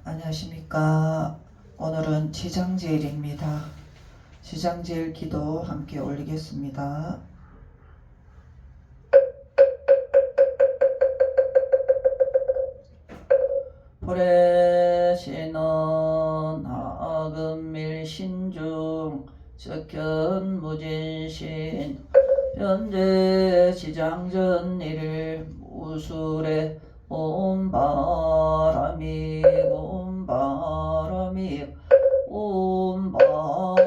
안녕하십니까. 오늘은 지장제일입니다. 지장제일 기도 함께 올리겠습니다. 보레시는 하금밀신중 적현무진신 현재 지장전일 무술에 옴바람이 옴바람이 옴바람이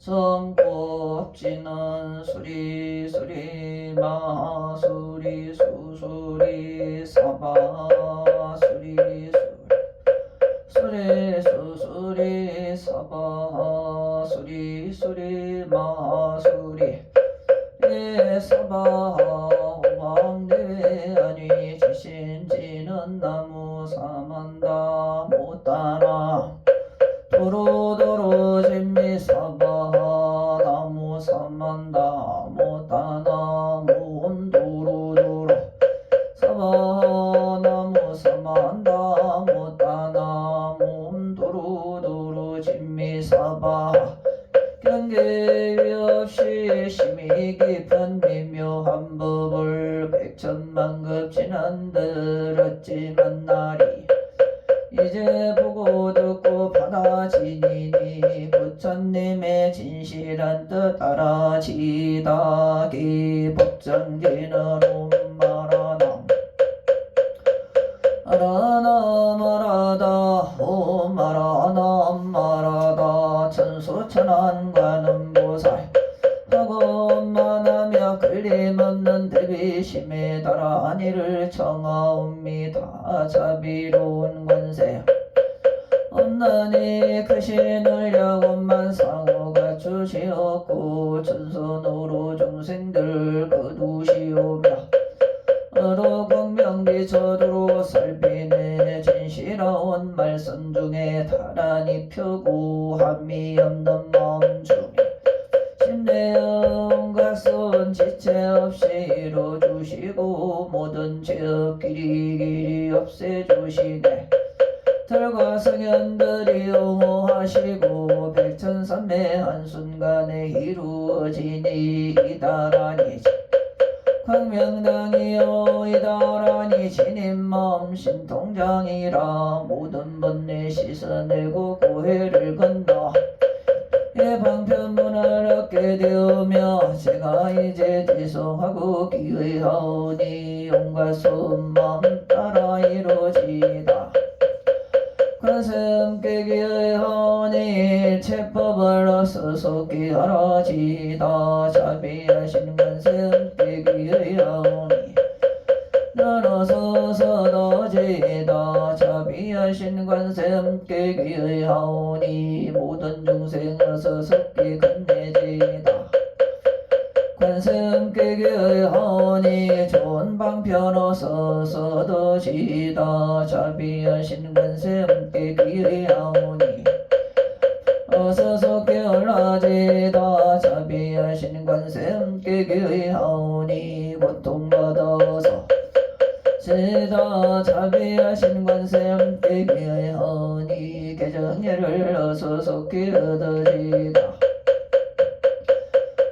성꽃지는 수리수리 마수리 수수리 사바 수리 수리 수수리 사바 수리 수리 마수리 사바 오망대외 아니 지신지는 나무 사만다 못따라 도로도로 진미 사바 나무 사만다 못따나 무온도로도로 사바 나무 사만다 못따나 무온도로도로 진미 사바 경계 없이 심히 깊은 미묘한 법을 백천만급 지난 들었지만 날이 이제 보고 듣고 받아지니니 부처님의 진실한 뜻 알아지다 기법정지는 옴마라남 아라남 아라다 옴마라남 마라다 천수천안관음 보살 하고만하며 걸림없는 대비심에 따라 안위를 청하옵니다. 자비로운 권세 없나니 크신을 야곱만 상호가 주시옵고 천선으로 종생들 거두시오며 어로공명비 저두로 살피네 진실하온 말씀 중에 다란히 펴고 함이 없는 마음 중에 심내영과 쏜 지체 없이 이루어주시고 모든 죄업 길이 없애주시네 들과 성현들이 옹호하시고 백천삼매 한순간에 이루어지니 이다라니 광명당이여 이다라니 진인 마음 신통장이라 모든 번뇌 씻어내고 고해를 건너 방편문을 얻게 되오며 제가 이제 지성하고 기의하오니 온갖 손마음 따라 이루어지다 관세음께 기의하오니 체법을 어서속히 알아지다 자비하신 관세음께 기의하오니 나눠서서너지다 자비하신 관세음께 기의하오니 모든 중생 어서속히 건네지다 관세음께 기의하오니 좋은 방편 어서서더지다 자비하신 관세음께 기의하오니 어서속히 올라지다 자비하신 관세음께 기의하오니 고통받아서 지다 자비하신 관세음께 기의하오니 개정예를 어서속히 얻어지다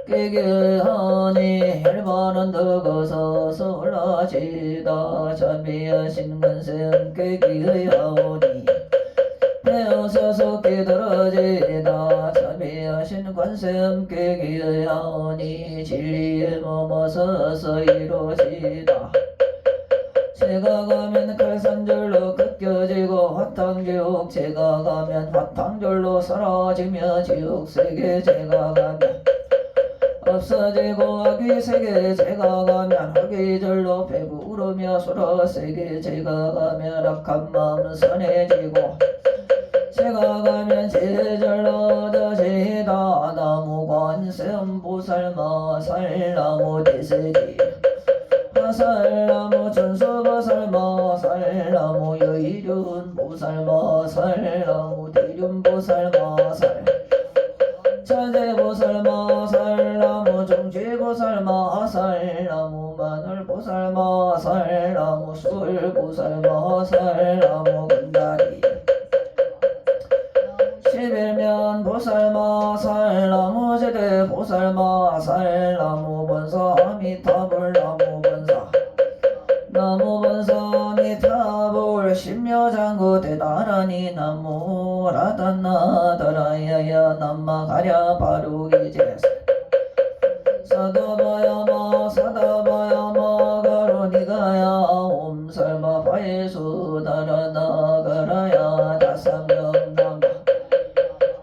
기기하니 혈반은 덕어서서 올라지다 자비하신 관세음께 기의하오니 배어서속히 들어지다 자비하신 관세음께 기의하오니 진리에 머머서서 이루어지다 제가 가면 칼산절로 꺾여지고 화탕지옥 제가 가면 화탕절로 사라지며 지옥세계 제가 가면 없어지고 악귀세계 제가 가면 악귀절로 배부르며 수라세계 제가 가면 악한 마음 선해지고 제가 가면 제절로 얻어지다 관세음 보살마 살나무 대세지 살나무 전서보살마 살나무 여의륜 보살마 살나무 대륜보살마 살 차제보살마 살나무 종지보살마 살나무 마늘보살마 살나무 술보살마 살나무 근다리 11면 보살마 살나무 제대 보살마 살나무 번사 아미타불 나무 번사 나무 번사 아미타불 신묘장구 대다라니 나무 라단나다라야야 남마가랴 바루기제 사다바야마 사다바야마 가로니가야 옴살마 바예수 다라나가라야 다상경남마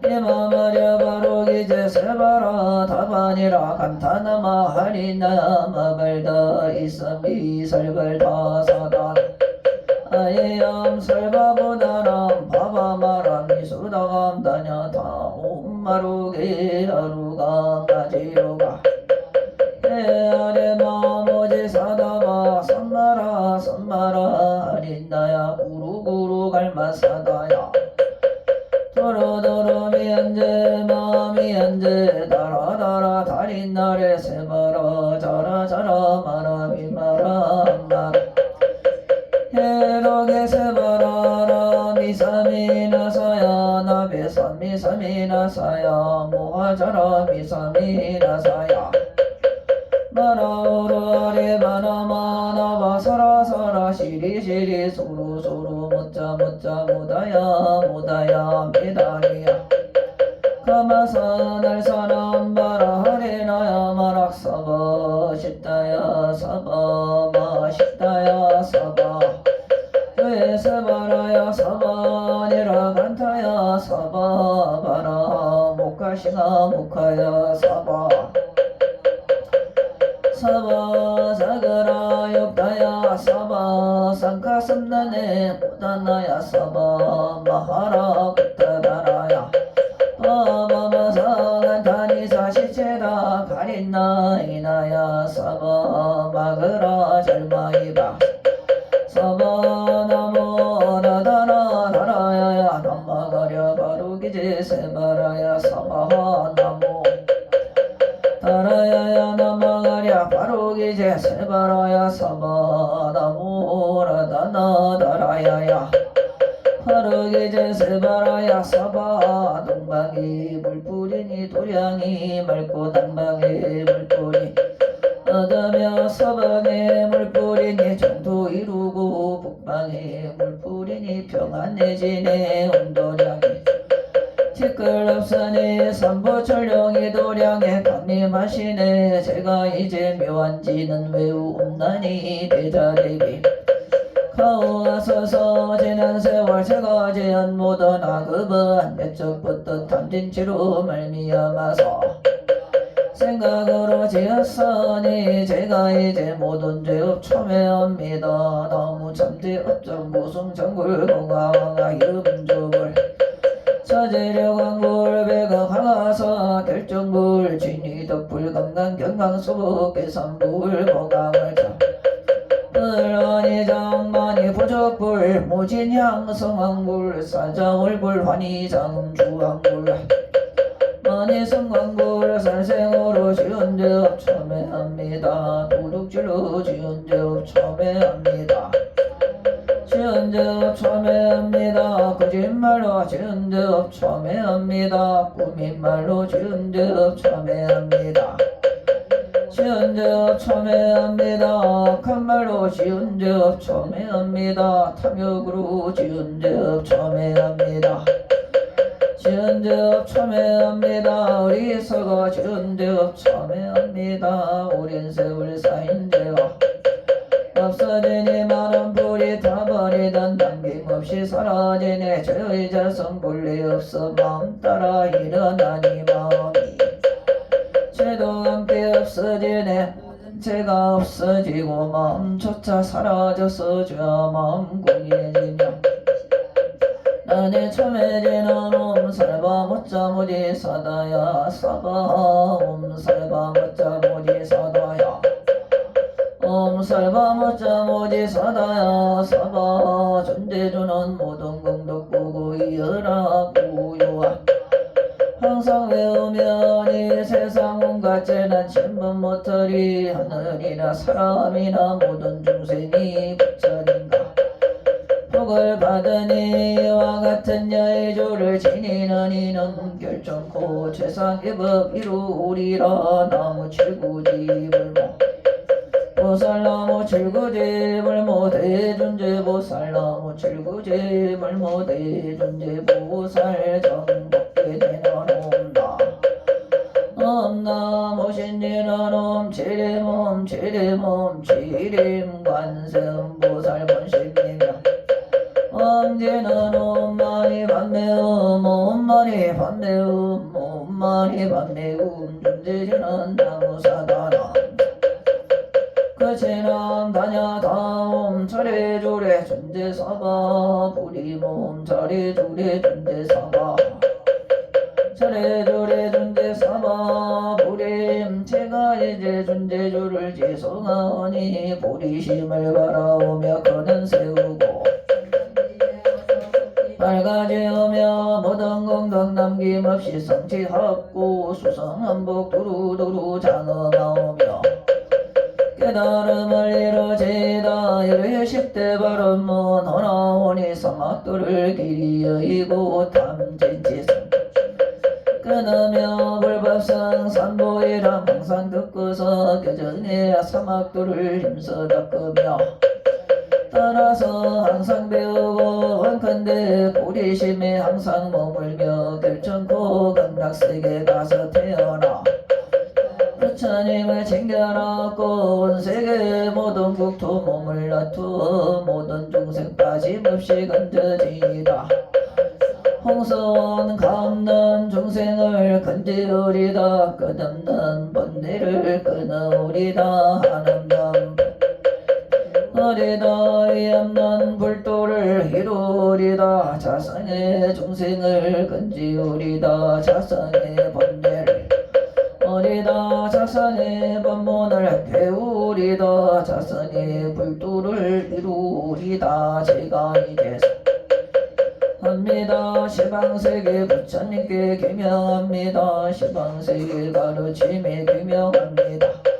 이마마랴 바루기제 세바라 다바니라 간타나마 하리나 마발다 이삼비 살발다 사다 아예암 설바보다람 바바마람 이수다감 다냐타 옴마루게 하루가 가지로가 에아레마 모지 사다바 선마라 선마라 하린다야 구루구루 갈마사다야 도로도로 미안제 마미안제 다라다라 다린나레 세마라 자라자라 마라미마라 마라 해로게 세바라라 미사미나사야 나베삼미사미나사야 모하자라 미사미나사야 마라오로 아레바나마나바 사라사라 시리시리 소루소루 못자못자 무다야 무다야 메다리야 가마사 날사람 바라 하레나야 마락사바 십다야 사바 마십다야 사바 왜 사바라야 사바니라 간타야 사바 바라 목가시나 목하야 사바 사바 사가라 욕다야 사바 상카삼나네 오다나야 사바 마하라 굿다다라야 바바마사간타니사 시체다 가린나 이나야 사바 마그라 잘마이바 사바 나모 나다나 나라야야 남마가랴 바루기제 세바라야 사바하 나모 다라야야 남마가랴 바루기제 세바라야 사바 나모 라다나 다라야야 바루기제 세바라야 사바 동방이 물뿌리니 도량이 맑고 남방의 물뿌리 얻으며 서방의 물뿌리니 정토 이루고 북방의 물뿌리니 평안해지네 온도량이 티끌없으니 삼보철령이 도량에 감림하시네 제가 이제 묘한지는 외우 없나니 대자대비 가오하소서 지난 세월 제가 제한 모든 악업은 내적부터 탐진치로 말미암아서 생각으로 지었으니 제가 이제 모든 죄업 참회합니다. 너무 참죄업적 무승정굴 공강왕아 이름조불 서재려광불 배가 강하서 결정불 진위덕불 강강경강수복 계산불 보강을 을원이 장만이 부적불 무진향성왕불 사자월불 환희장 주왕불 만이성광불 살생으로 지은죄업 참회합니다. 도둑질로 지은죄업 참회합니다. 지은죄업 참회합니다. 거짓말로 지은죄업 참회합니다. 꾸민말로 지은죄업 참회합니다. 지은죄업 참회합니다. 악한 말로 지은죄업 참회합니다. 탐욕으로 지은죄업 참회합니다. 지은죄업 참회합니다. 어리석어 지은죄업 참회합니다. 오랜 세월 쌓인 죄가 없어지니 많은 불이 타버리던 남김없이 사라지네. 죄의 자성 본래 없어 마음 따라 일어나니 마음이 죄도 함께 없어지네. 죄가 없어지고 마음조차 사라져서 죄와 마음 공해지며 안에 참해지는 옴살바 못자 모지 사다야 사바 옴살바 못자 모지 사다야 옴살바 못자 모지 사다야 사바 존재주는 모든 공덕보고 이어라 구요한 항상 외우면 이 세상 온갖 재난 신분 못하리 하늘이나 사람이나 모든 중생이 부처인가 복을 받으니 이와 같은 여의조를 지니는 이는 결정코 최상의 법 이루리라 나무 칠구지불모 보살나무 칠구지불모 대존재보살나무 칠구지불모 대존재보살 정복게 되나놈다 엄나무 신지는 옴 치림관세음보살 본신이며 엄지는 옴마니 반매음 옴마니 반매음 옴마니 반매음 존재지는 나무사다나 그치남 다냐다옴 차례조례 존재사바 부리몸 차례조례 존재사바 차례조례 존재사바 부림 제가 이제 존재조를 지성하니 부리심을 바라오며 그는 세우고 밝아지으며 모든 공덕 남김없이 성취하고 수성한복 두루두루 장엄하오며 깨달음을 이루지다 일회십대 발언문 허나오니 사막도를 길이 여의고 탐진지성 끊으며 불법성 산보이람 항상 듣고서 겨전에 사막도를 힘써 닦으며 따라서 항상 배우고 원컨대 고리심에 항상 머물며 결정코 극락세계 가서 태어나 부처님을 챙겨놨고 온 세계 모든 국토 몸을 놔두어 모든 중생 빠짐없이 건져지이다 홍서원 감는 중생을 건지우리다 끝없는 번뇌를 끊으리다 한없는 어리다 이 없는 불도를 이루리다 자성의 중생을 건지우리다 자성의 번뇌를 어리다 자성의 법문을 배우리다 자성의 불도를 이루리다 제가 이제서 합니다 시방세계 부처님께 기명합니다 시방세계 가르침에 기명합니다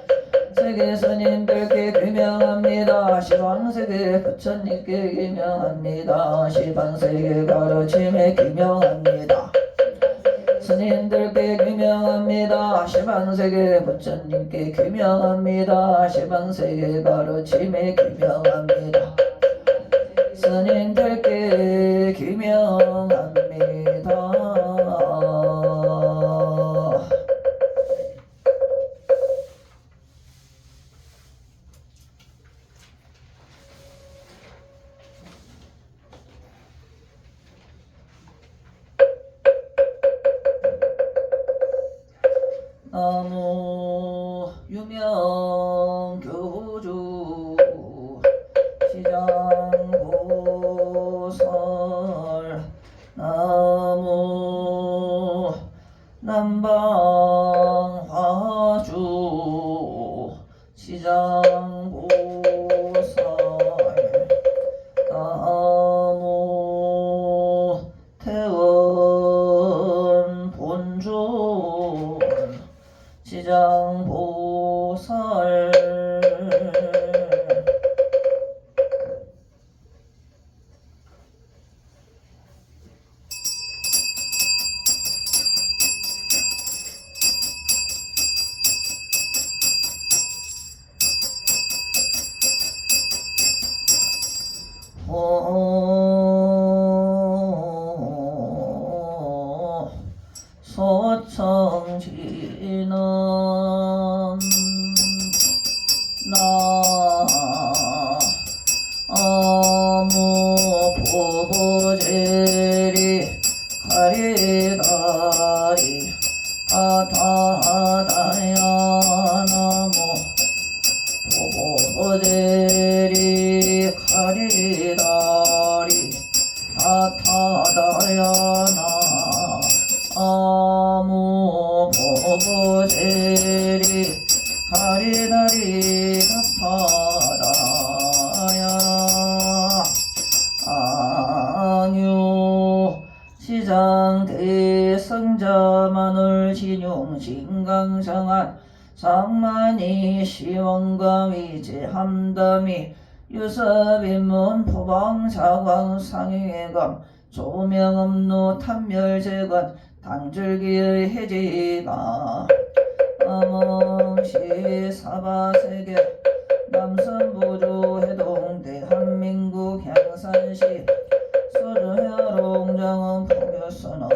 세계 스님들께 기명합니다 시방세계 부처님께 기명합니다 시방세계 가르침에 기명합니다 스님들께 기명합니다 시방세계 부처님께 기명합니다 시방세계 가르침에 기명합니다 스님들께 기명합니다 나무 유명교주 시장보살 나무 남방화주 시장보살 나무 태원본존 시장보살 소청지는 나무 보보제리 가리가리 다다다야 나무 보보제리 가리다리 사타다야나 아무 보보제리 가리다리 사타다야 안유 시장대 성자만을 진용 신강성한 상만이 시원가위제 함담이 유섭인문 포방사광 상해감 조명업로 탐멸재건 당줄기의 해지가 암흥시 사바세계 남선부주 해동 대한민국 향산시 서주해롱정은 포교선언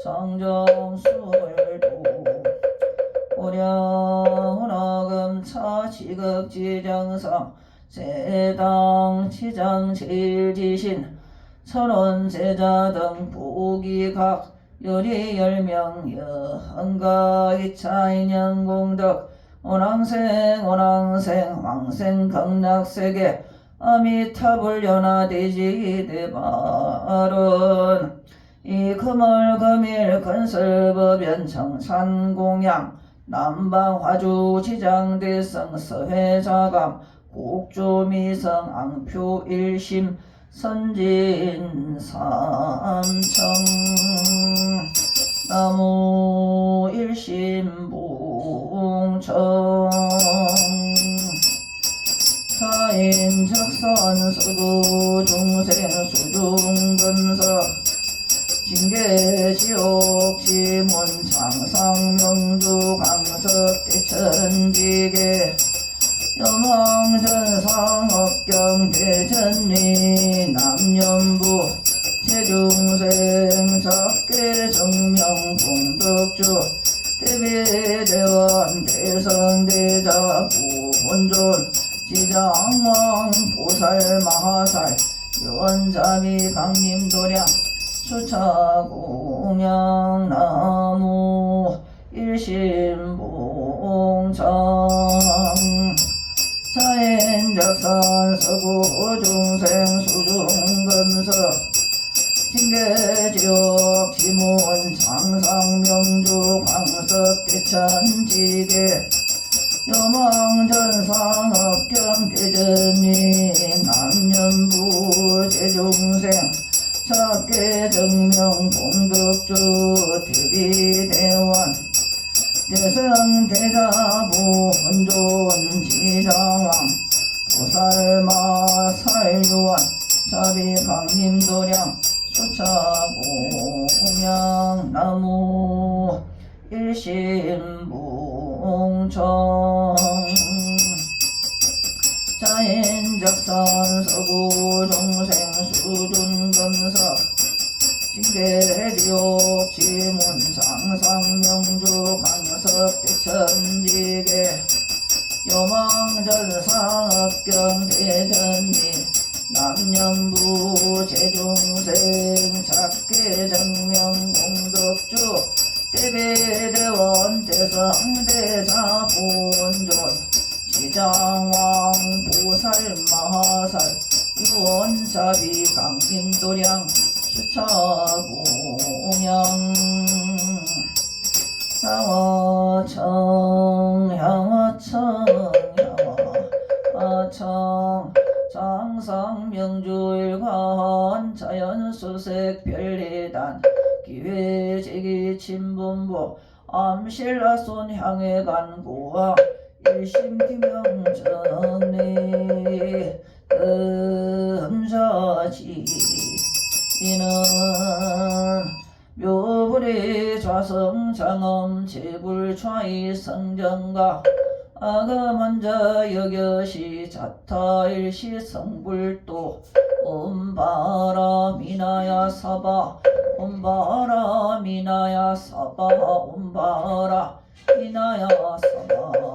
정정수월도 오량운하금차 지극지정상 세당 치장 제일지신 천원제자 등 부기각 요리 10명 여한가 이차인연공덕 원왕생 왕생 극락세계 아미타불연화대지 대발은 이 금월금일 건설법연 청산공양 남방화주 지장대성 서회자감 국조미성 앙표 1심 선진삼청 나무 1심봉청 사인적선 서구 중생 수중금석 징계지옥 지문 창상명주 강석 대천지계 여망전상업경 대전리 남년부 최중생 작계 정명 공덕주 대비대원 대성대자 부본존 지장왕 보살마하살 요원자비 강림도량 수차공양 나무 일심봉창 사인작산 서구 중생 수중금석 징계지옥 지문 장상명주 광석 대천지계 여망전상업경 대전리 남년부 제중생 작계 정명 공덕주 대비대원 대성대자부 혼존 지장왕 보살마살유원 사비 강림도량 수차공양 나무 일심봉청 자인작산 서구 중생 수준금석 징계지옥 지문 상상명주 강석 대천지계 여망전상업경 대전리 남년부 제중생 작계 정명 공덕주 대배대원 대성대자 본존 지장왕 보살마하살 유원자비 강림도량 수차공양 향화청 장상명주일관 자연수색 별리단 기회제기 친분부 암실라손 향해 간구와 일심기명정리 금사지 이는 묘불의 좌성장엄 제불좌이 성정가 아금원자 여겨시 자타일시 성불도 옴바라미나야 사바 옴바라미나야 사바 옴바라 미나야 사바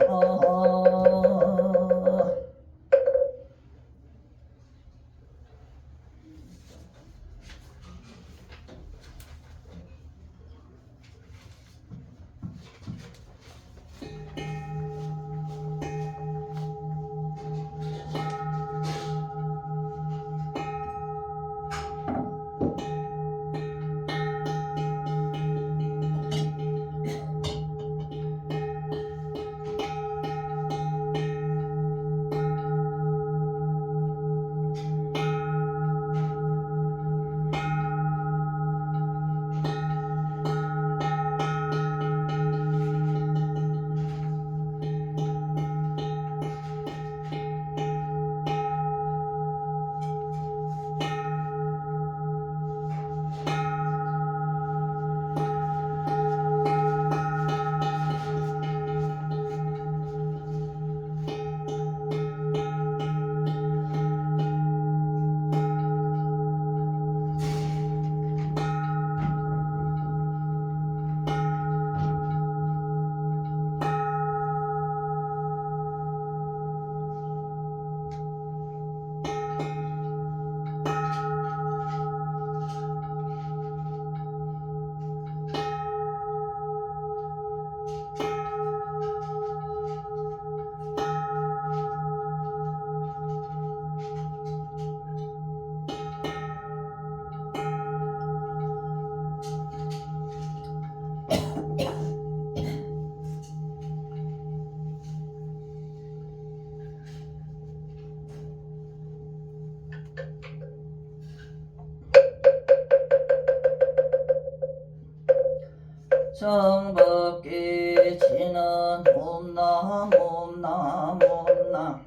정법기 지는 옴남 옴남 옴남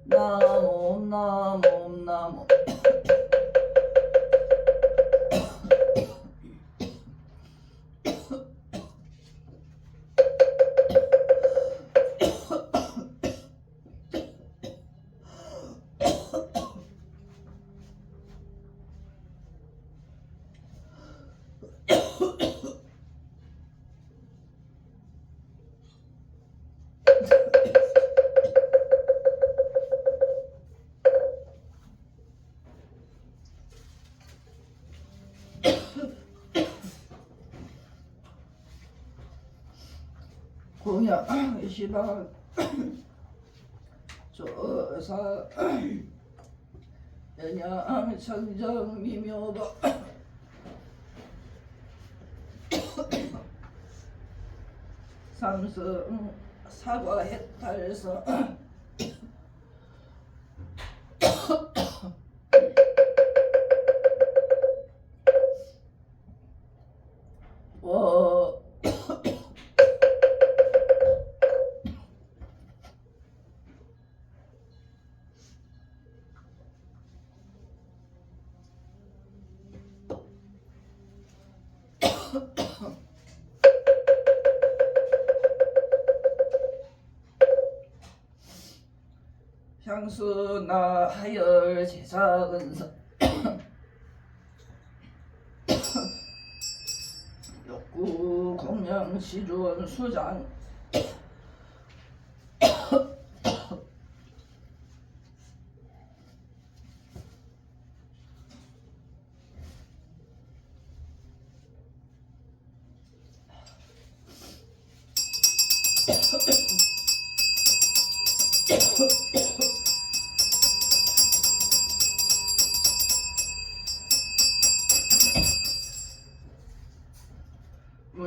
남 옴남 옴남 고향 시방 조사 연양 청정 미묘가 삼성 사과 해탈서 워 향수나 하열 제작은서 욕구 공양 시존 수장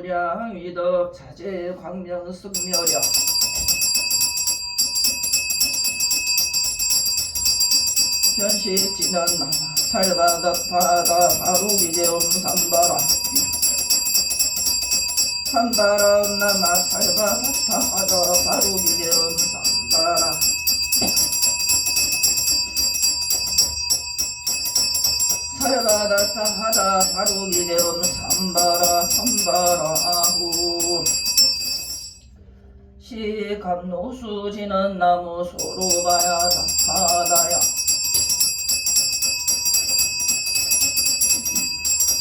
무량 위덕 자제 광명 승묘력 현식 지난 살바다 바다 바로기대음 삼바라 삼바라 나마 살바다 바다 바로기대음 삼바라 살바다 하다 바로기대음 삼바라 삼바라후 시감노수 지는 나무 소로바야 다파다야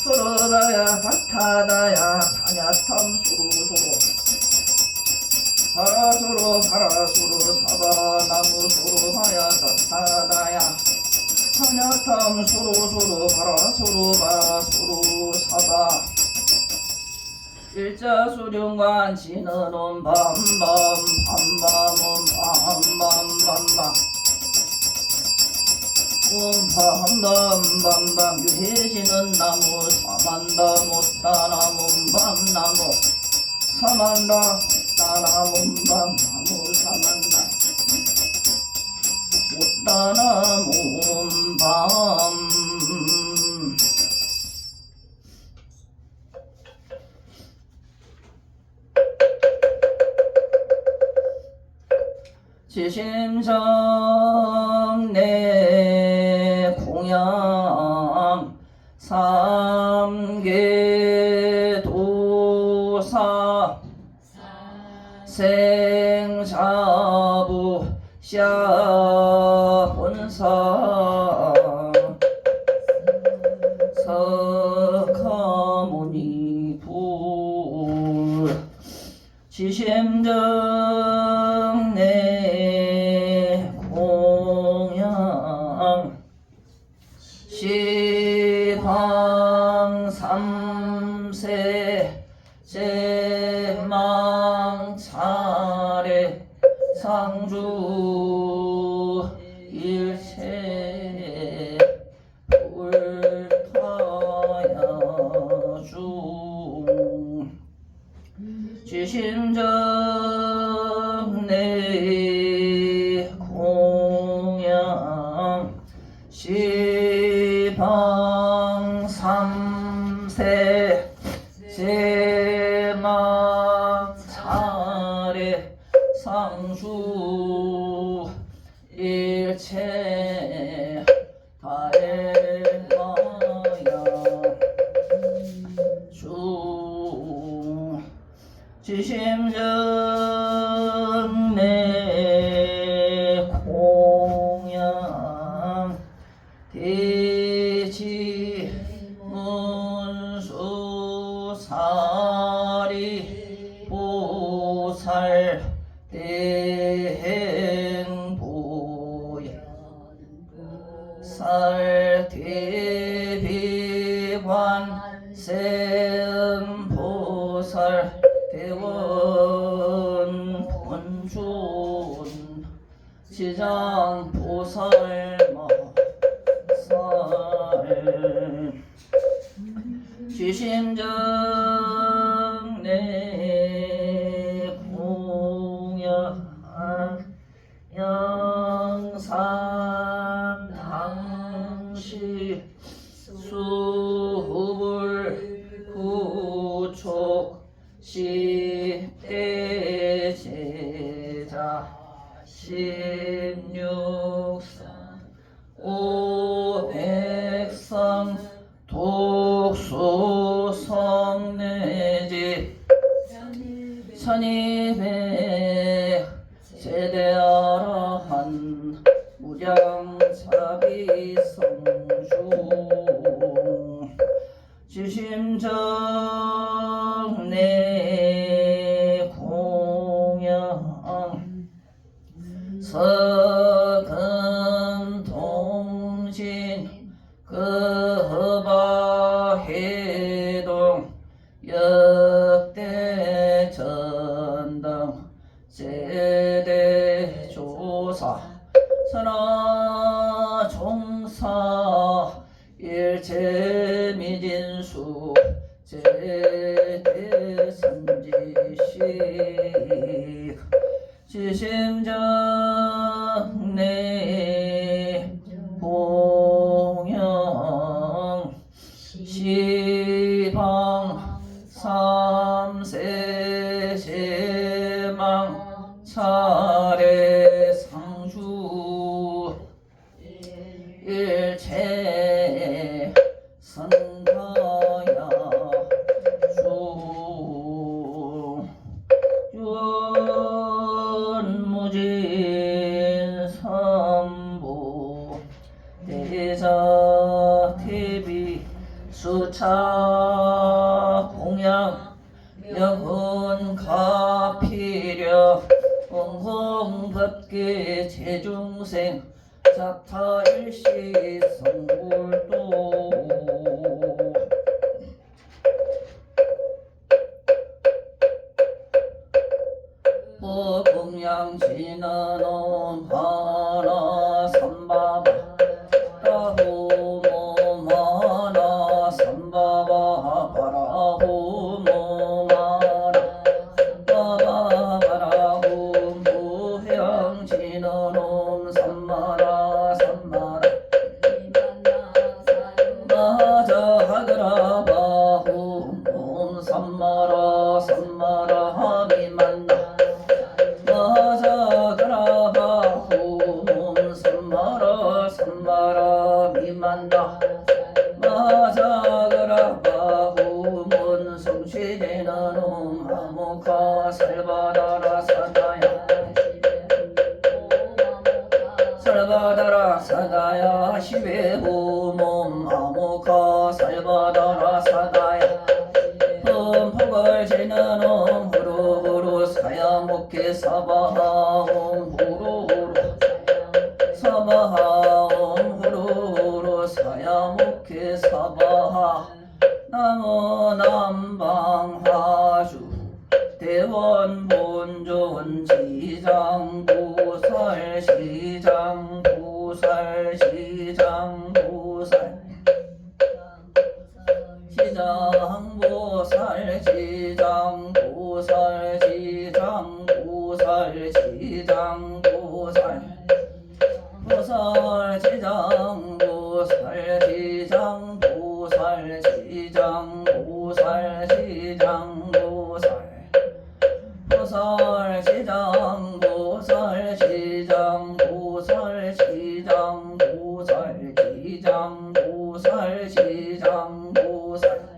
소로바야 바타다야 파냐탐 수루수루 파라수루 파라수루 사바 나무 소로바야 다파다야 파냐탐 수루수루 파라수루 파라수루 사바 일자수령관 지는옴 밤밤 밤밤옴 밤밤밤밤 밤밤밤밤 유해지는 나무 사만다 못다나무 밤나무 사만다 못다나무 밤나무 사만다 못다나무 밤 지심정내 공양 삼계도사 생자부 샤본사 석가모니 불 지심정내 공양 시방 삼세 제망차례 상주 일체 불타야 중 지심정내 공양 시방 삼세 세망 차례 상수 일체 다해마야 주 지심정내 공양 대지 문수 사리 보살 대행보야 살 대비관 셈보살 대원 본존 지장 보살마 지심정내 공양 영산 당시 수불 구촉 십대 제자 16상 오백상 독수성내지 천이백 세대아라한 무량사비성주 지심정내 공양 서근동진 그바해동 역대전당 세대조사 선화종사 일체미진수 제대선지식 지심정내 공양 시방 삼세 세망 차례 상주 일체 선가야 주 윤무진 삼보 대자 태비 수차 공양 영혼 가피려 원공법계 제중생 작타일시 성불도 법공양 진언음 하나 삼바바 라호모 하나 삼바바 바라호모 하나 바바바라호 무형 진언음 삼마라 삼마라 마자하그라바호 옴 삼마라 삼마라 미만나 마자그라바호 옴 삼마라 삼마라 미만나 마자그라바호 옴 성취되는 옴 아무카 살바다라 사다야 살바다라 사다야 시베호몸 아무카 살바다라 사다야 흠폭을 지는 옴 후루후루 사야목해 사바하옴 후루후루 사바하옴 후루후루 사야목해 사바하 나무 남방하주 대원본존 시장보살 시장보살 시장보살 시장보살 시장보살 보살시장 보살시장 보살 보살시장 보살시장 보살시장 보살시장 보살 보살시장 보살시장 보살시장 보살시장 보살시장 보살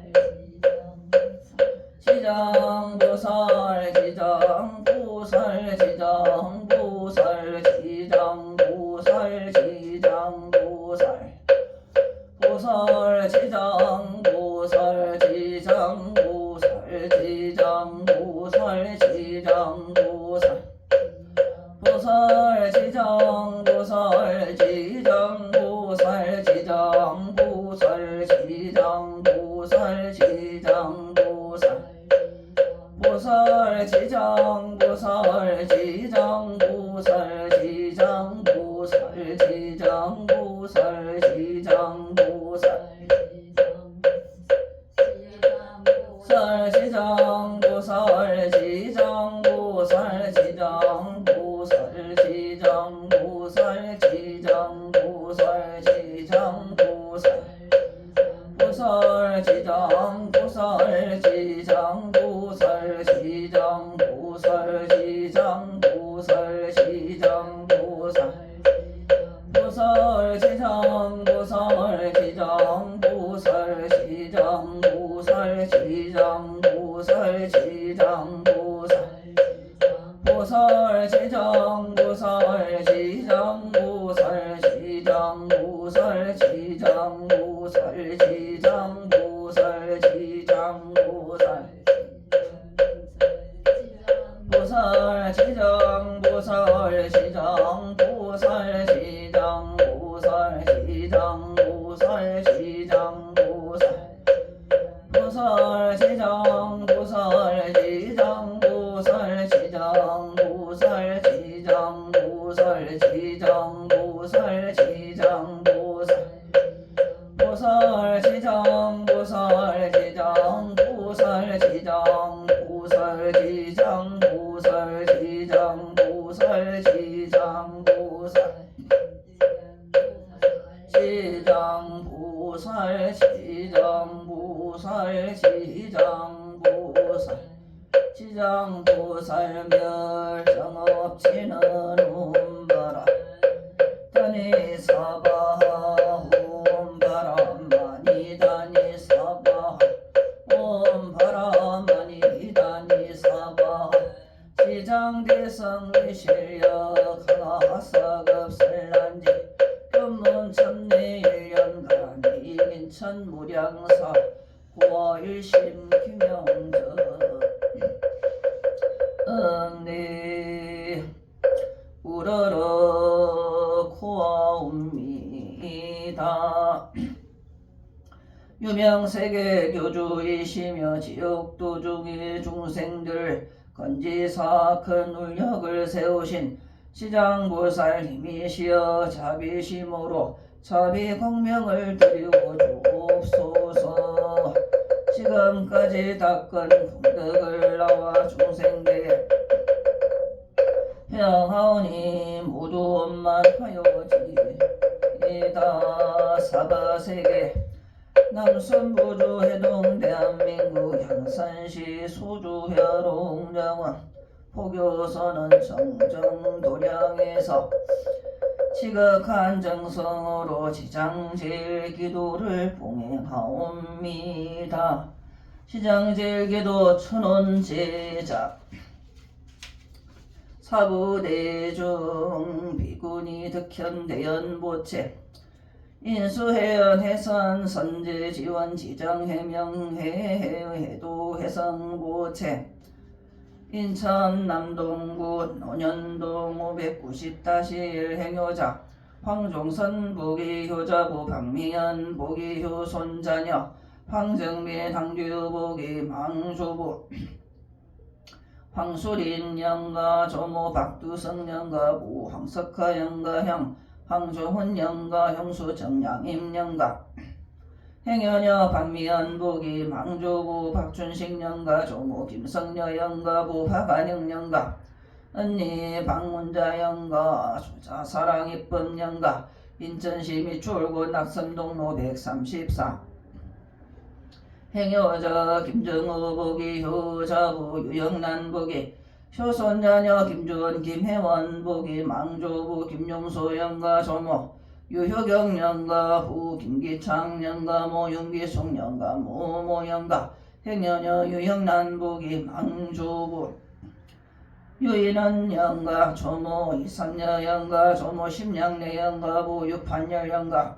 시장 보살 시장 보살 시장 보살 시장 보살 시장 보살 보살 시장 보살 시장 보살 시장 보살 시장 보살 보살 시장 보살 시장 보살 시장 보살 시장 보살 시장 보살 보살 시장 보살 시장 보살 시장 보살 시장 보살 시장 보살 살 시장 보살 시장 보살 시장 보살 시장 보살 시장 보살 시장 보살 보살 시장 보살 시장 보살 시장 보살 시장 보살 시장 보살 보살 시장 보살 시장 보살 시장 보살 시장 보살 시장 보살 보살 시장 보살 시장 보살 시장 보살 시장 보살 시장 보살 시장 보살 보살 시장 보살 시장 보살 시장 보살 시장 보살 시장 보살 보살 시장 보살 시장 보살 시장 보살 시장 보살 시장 보살 시장 보살 보살 시장 보살 시장 보살 시장 보살 시장 보살 시장 보살 시장 보살 시장 보살 시장 보살 시장 보살 시장 보살 멸정 없지는 옴바라 다니 사바하 옴바라 마니 다니 사바하 옴바라 마니 다니 사바하 시장 대성 실력 하사급 설란지 금문 천내일연간 이민천 무량사 고일심 김영저 응리 우러러 코아옵니다. 유명세계 교주이시며 지옥도중의 중생들 건지사 큰 울력을 세우신 시장보살님이시여 자비심으로 자비공명을 드리고 주옵소서. 지금까지 닦은功德을 나와 중생대에 평하오니 모두 원만하여지이다. 사바세계 남순부주 해동 대한민국 향산시 소주혈옹정원 포교서는 정정도량에서 지극한 정성으로 지장제일 기도를 봉행하옵니다. 지장제일 기도 천원제자 사부대중 비구니 득현대연보채 인수해연 해산 선제지원 지정해명해 해도 해성보채 인천 남동구 논현동 590-1 행효자 황종선 부기효자부 박미연 부기효 손자녀 황정민 황규 부기 망조부 황수린 영가 조모 박두성 영가 부 황석하 영가 형 황조훈 영가 형수 정양임 영가 행여녀 박미연복이 망조부 박춘식년가 조모 김성녀 영가부 박안영 영가 언니 박문자 영가 수자 사랑 이쁨 영가 인천시 미추홀구 낙선동로 134 행여자 김정우 복이 효자부 유영란 복이 효손자녀 김주원 김혜원 복이 망조부 김용소 영가 조모 유효경 영가 후 김기창 영가 모 윤기숙 영가 모모 영가 행여녀 유영란 복이 망조부 유인원 영가 조모 이선녀 영가 조모 심양래 영가 모 육판열 영가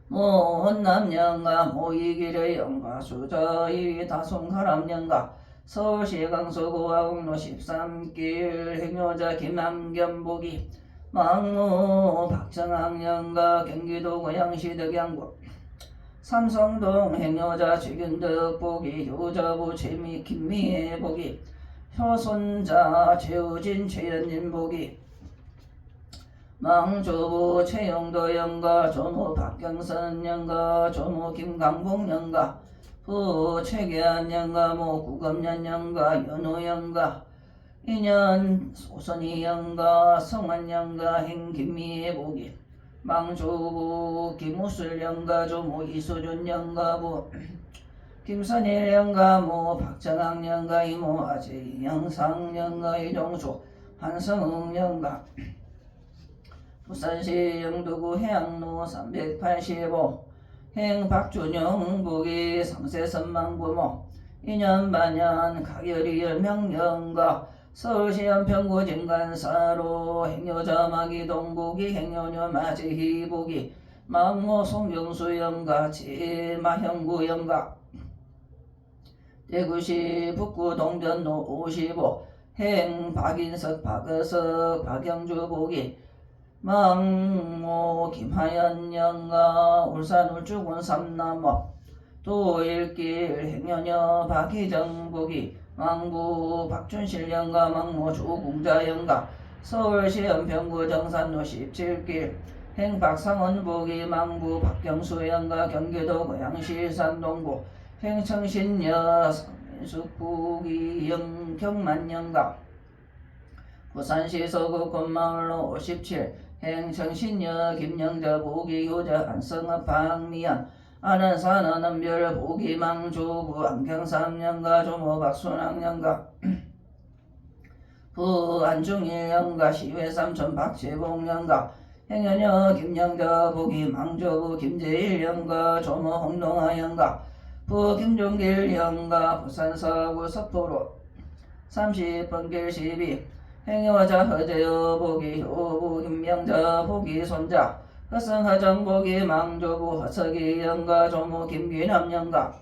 모 혼남 영가 모 이기래 영가 수저 이위 다솜가람 영가 서울시 강서구 화곡로 13길 행여자 김남겸 복이 망모 박정학 영가 경기도 고양시 덕양구 삼성동 행여자 최균덕 복이 효자부 최미 김미애 복이 효손자 최우진 최연진 복이 망조부 최영도 영가 조모 박경선 영가 조모 김강봉 영가 부 최계한 영가 모 구검년 영가 연호 영가 인연 소선이 영가 성환 영가 행 김미애 복이 망조부 김우술 영가 조모 이소준 영가부 김선일 영가 모 박정학 영가 이모 아재 영상 영가 이종수 한성웅 영가 부산시 영도구 해양로 385 행 박준영 복이 상세선망 부모 인연반연 가결이 열명 영가 서울시 연평구 진간사로 행여자 마기동 복이 행여녀 마지희 복이 망모 송경수 영가 제마형구 영가 대구시 북구 동전로 55 행 박인석 박어석 박영주 복이 망모 김하연 영가 울산 울주군 삼남읍 도일길 행여녀 박희정 복이 망부 박준실 영가 망모 조궁자 영가 서울시 연평구 정산로 17길 행 박상원 복이 망부 박경수 영가 경기도 고양시 산동구 행청신여 성민숙복이 영경만 영가 부산시 서구 곤마을로 57 행청신여 김영자 복이 효자 한성읍 박미연 아는산은 은별 복이 망조부 안경삼 영가 조모 박순학 영가 부 안중일 영가 시외삼촌 박재봉 영가 행여녀 김영자 복이 망조부 김재일 영가 조모 홍동아 영가 부 김종길 영가 부산 서구 서포로 30번 길 12 행여자 허재여 복이 효부 김명자 복이 손자 허성하정 복이 망조부 허석이 영가 조모 김귀남 영가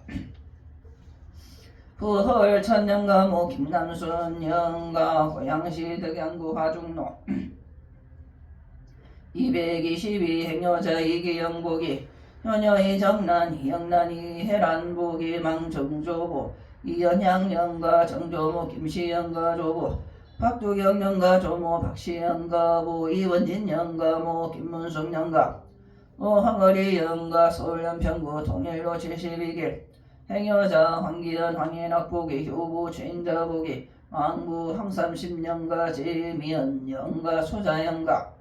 부헐천 영가 모 김남순 영가 고양시 덕양구 화중로 222 행여자 이기영 복이 효녀이 정란이 영란이 해란복이 망정조부 이연향 영가 정조모 김씨 영가 조부 박두경 영가 조모 박씨 영가 부 이원진 영가 모 김문숙 영가 모 황어리 영가 서울 연평구 통일로 72길 행여자 황기현 황인학 복이 효부 최인자 복이 왕부 항삼십 영가 제미연 영가 소자 영가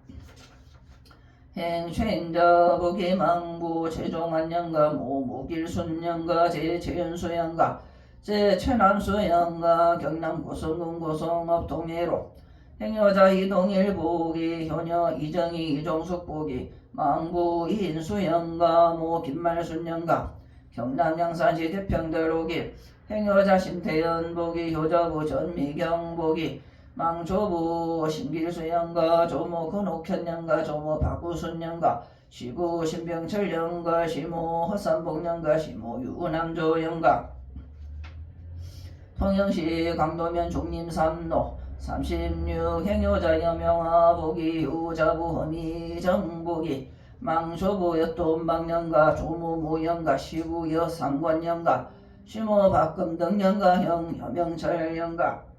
행최인자 복이 망부 최종환 영가 모무길순 영가 제최연수 영가 제최남수 영가 경남 고성군 고성읍 동해로 행여자 이동일 복이 효녀 이정희 이종숙 복이 망부 이인수 영가 모 김말순 영가 경남 양산시 대평대로길 행여자 심태연 복이 효자부 전미경 복이 망조부 신길수 영가 조모 근옥현 영가 조모 박우순 영가 시구 신병철 영가 시모 허산복 영가 시모 유남조 영가 통영시 강도면 중림삼로 36 행여자 여명아 복이 효자부 허미정 복이 망조부 여돈방 영가 조모 모영가 시구 여상관 영가 시모 박금덕 영가 형 여명철 영가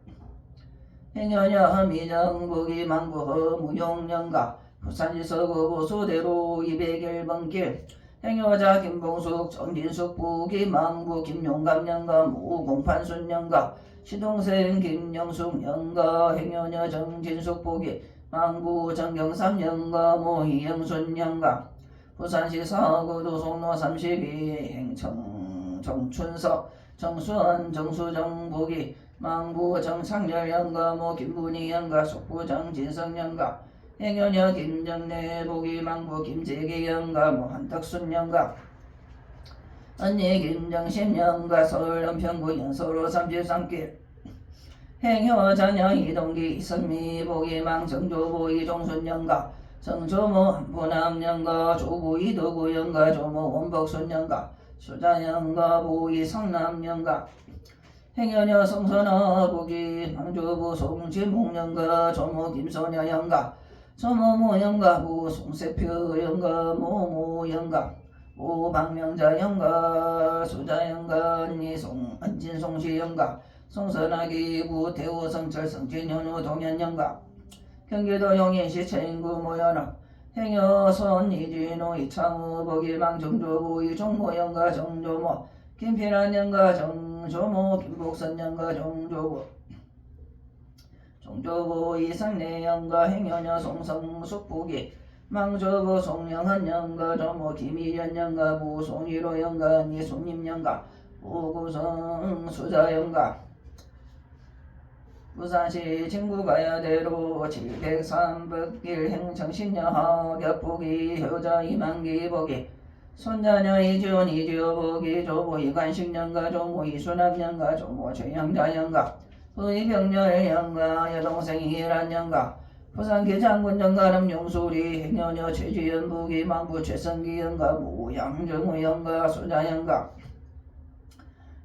행여녀 허미정 복이 망부 허무용 영가 부산시 서구 보수대로 201번 길 행여자 김봉숙 정진숙 부기 망부 김용감 영가 무공판순 영가 시동생 김영숙 영가 행여녀 정진숙 부기 망부 정경삼 영가 모희영순 영가 부산시 서구도 송로 32 행청 정춘석 정수원 정수정 부기 망부 정창렬 영가 모 김분희 영가 속부 정진성 영가 행여녀 김정래 보기 망부 김재기 영가 모 한덕순 영가 언니 김정심 영가 서울 은평구 연서로 33길 행여 자녀 이동기 이선미 보기 망 정조보 이종순 영가 정조모 한부남 영가 조부 이도구 영가 조모 원복순 영가 수자 영가 보기 성남 영가 행여녀 성선아 보기 망조부 송진묵 영가 조모 김소녀 영가 조모모 영가 모 송세표 영가 모모 영가 모 박명자 영가 수자 영가 언니 안진송시 영가 송선아기 부 대우 성철 성진현우 동현 영가 경기도 용인시 최인구 모연아 행여 손 이진호 이창우 보기망 정조부 이종모 영가 정조모 김필환 영가 정조모 김복선 영가 정조부 정조부 이상래 영가 행여녀 송성숙 부기 망조부 송영한 영가 조모 김일현 영가 부 송일호 영가 언니 송림 영가 부구성 수자 영가 부산시 진구가야대로 703백길 행청신여하 겹보기 효자 이만기 보기 손자녀 이지원 이지호 보기 조모 이관식 영가 조모 이수남 영가 조모 최영자 영가 부이병렬 영가 여동생 이란 영가 부산기 장군 영가름 용소리 행여녀 최지연 부기 망부 최성기 영가 무양정우 영가 수자 영가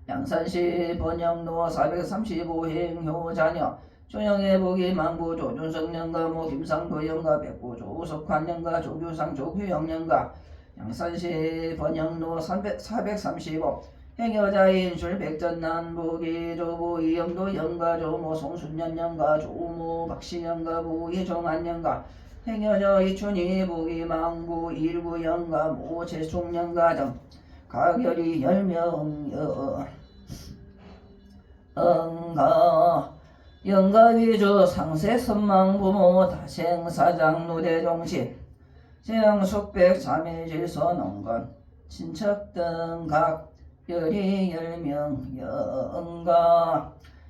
양산시 번영로 435행 효자녀 조영애 보기 망부 조준석 영가 모 김상도 영가 백부 조석환 영가 조규상 조규영 영가 양산시 번영로 435 행여자인 줄백전난 보기 조부 이영도 영가 조모 송순년 영가 조모 박씨 영가 부 이종한 영가 행여녀 이춘희 보기 망부 일구 영가 모 재총 영가 등 가결이 10명 영가 영가 위주 상세 선망부모 다생사장 노대종신 재앙숙백 자매질서 농건 친척 등 각열이 10명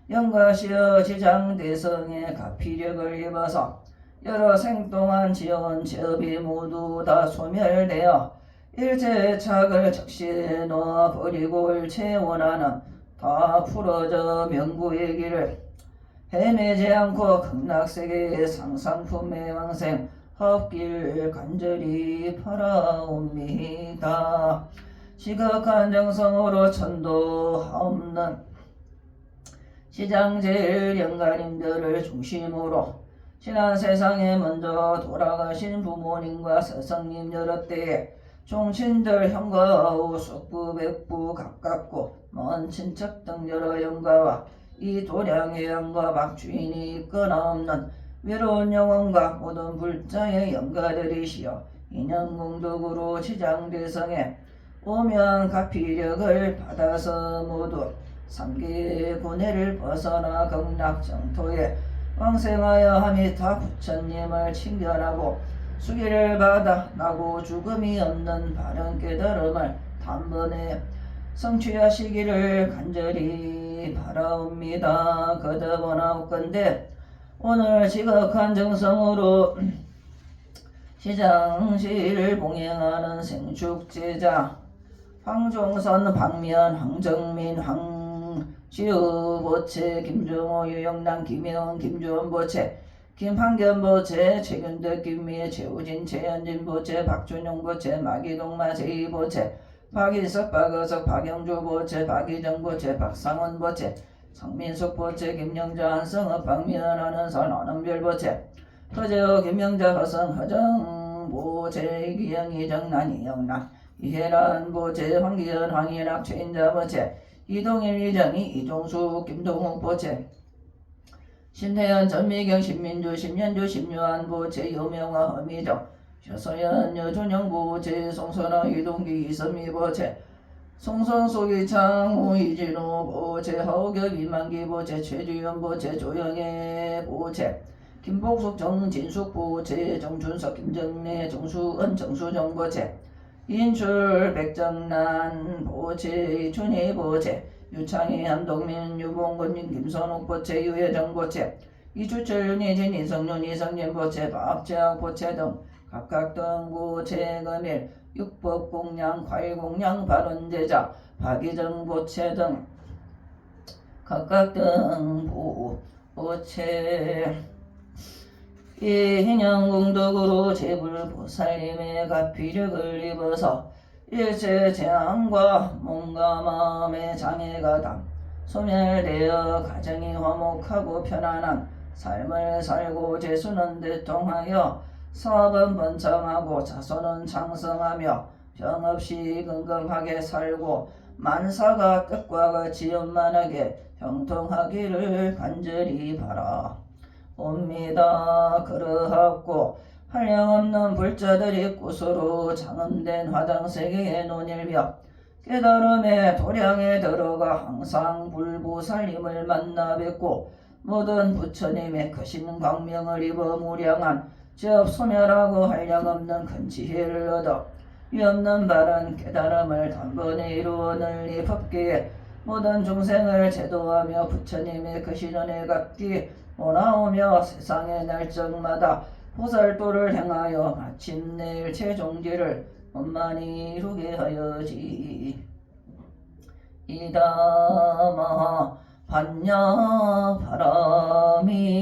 영가시어 지장대성의 가피력을 입어서 여러 생 동안 지어온 제업이 모두 다 소멸되어 일제 착을 적시해 놓아버리고 일체 원하는 다 풀어져 명부의 길을 헤매지 않고 극락세계의 상상품의 왕생 헛길 간절히 바라옵니다. 시각한 정성으로 천도하옵는 시장제일 영가님들을 중심으로 지난 세상에 먼저 돌아가신 부모님과 스승님 여러 때에 종친들 형과우 숙부 백부 가깝고 먼 친척 등 여러 영가와 이 도량의 영가 박주인이 있거나 없는 외로운 영혼과 모든 불자의 영가들이시여 인연공덕으로 지장대성에 오면 가피력을 받아서 모두 삼계의 고뇌를 벗어나 극락정토에 왕생하여 하미타 부처님을 칭견하고 수기를 받아 나고 죽음이 없는 바른 깨달음을 단번에 성취하시기를 간절히 바라옵니다. 거듭원하옵건대 오늘 지극한 정성으로 시장시를 봉행하는 생축제자 황종선, 박면, 황정민, 황지우 보채, 김정호, 유영란, 김혜원, 김주원 보채, 김한견 보채, 최근덕, 김미애, 최우진, 최현진 보채, 박준용 보채, 마기동마, 제이 보채, 박일석, 박어석, 박영주 보채, 박희정 보채, 박상원 보채, 성민숙 보채, 김영자, 한성업, 박미연, 안은선, 안은별 보채, 허재호, 김영자, 허성, 허정 보채, 이기영, 이정난, 이영란, 이혜란 보채, 황기현, 황인학, 최인자 보채, 이동일, 이정희, 이종숙, 김동욱 보채, 신태현, 전미경, 신민주, 심현주, 심유한 보채, 유명화, 허미정, 셔서연 여준영보체 송선아 이동기 이섬이보체 송선속이 창우 이진호 보체 허격 이만기 보체 최주연 보체 조영애 보체 김복숙 정진숙 보체 정준석 김정래 정수은 정수정 보체 인출 백정난 보체 이춘희 보체 유창희 한동민 유봉건님 김선욱 보체 유혜정 보체 이주철 윤희진 이성윤 이성진 보체 박재학 보체 등 각각 등 보체 금일 육법공양 과일공양 발언제자 박희정 보체 등 각각 등 보체 이인영공덕으로 제불보살님의 가피력을 입어서 일체 재앙과 몸과 마음의 장애가 다 소멸되어 가정이 화목하고 편안한 삶을 살고 재수는 대통하여 사업은 번창하고 자손은 장성하며 병 없이 건강하게 살고 만사가 뜻과 같이 원만하게 형통하기를 간절히 바라 옵니다. 그러하고 한량없는 불자들이 구수로 장엄된 화장세계에 논일며 깨달음의 도량에 들어가 항상 불보살님을 만나 뵙고 모든 부처님의 크신 광명을 입어 무량한 즉 소멸하고 한량없는 큰 지혜를 얻어 위없는 바른 깨달음을 단번에 이루어 널리 법계에 모든 중생을 제도하며 부처님의 크신 은혜 갚기 오나오며 세상의 날정마다 보살도를 행하여 마침내 일체 종지를 원만히 이루게 하여지. 이다마 반야 바라밀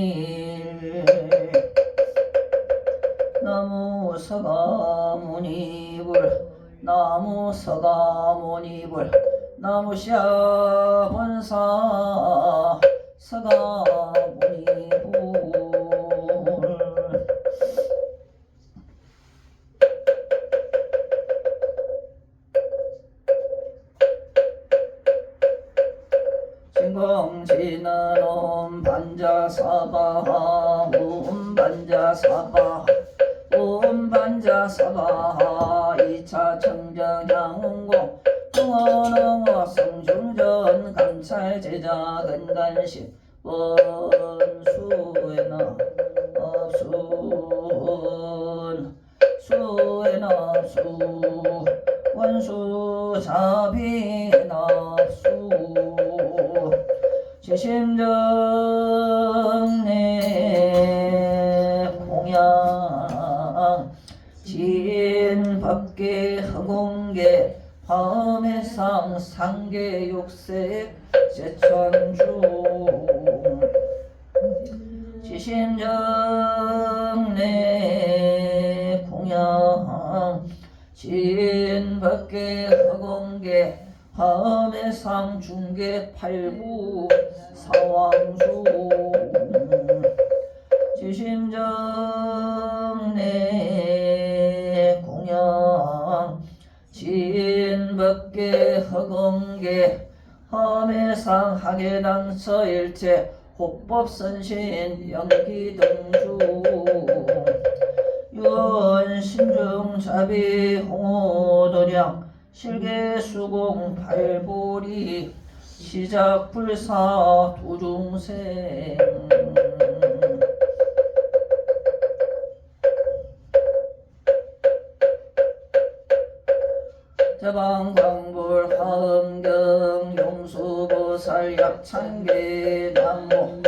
나무 서가모니불 나무 서가모니불 나무샤 본사 서가모니불 진공지는 옴반자사바하 옴반자사바하 옴반자사바하 2차 청정향운공 응원응어 성중전 감찰제자 근간식 원수에나 업순 수에나 업수 원수 자비나 업수 지심정내 공양 진법계 허공계 화엄해상 상계 육색 제천중 지심정내 공양 진법계 허공계 화엄해상 중계 팔부 사왕수 지심정내 공양 진법계 허공계 화엄해상 하계당 서일체 호법선신 연기등주 유언신중 자비 홍오도량 실계수공 발보리 시작불사 도중생 대방광불 화엄경 용수보살 약창계 남모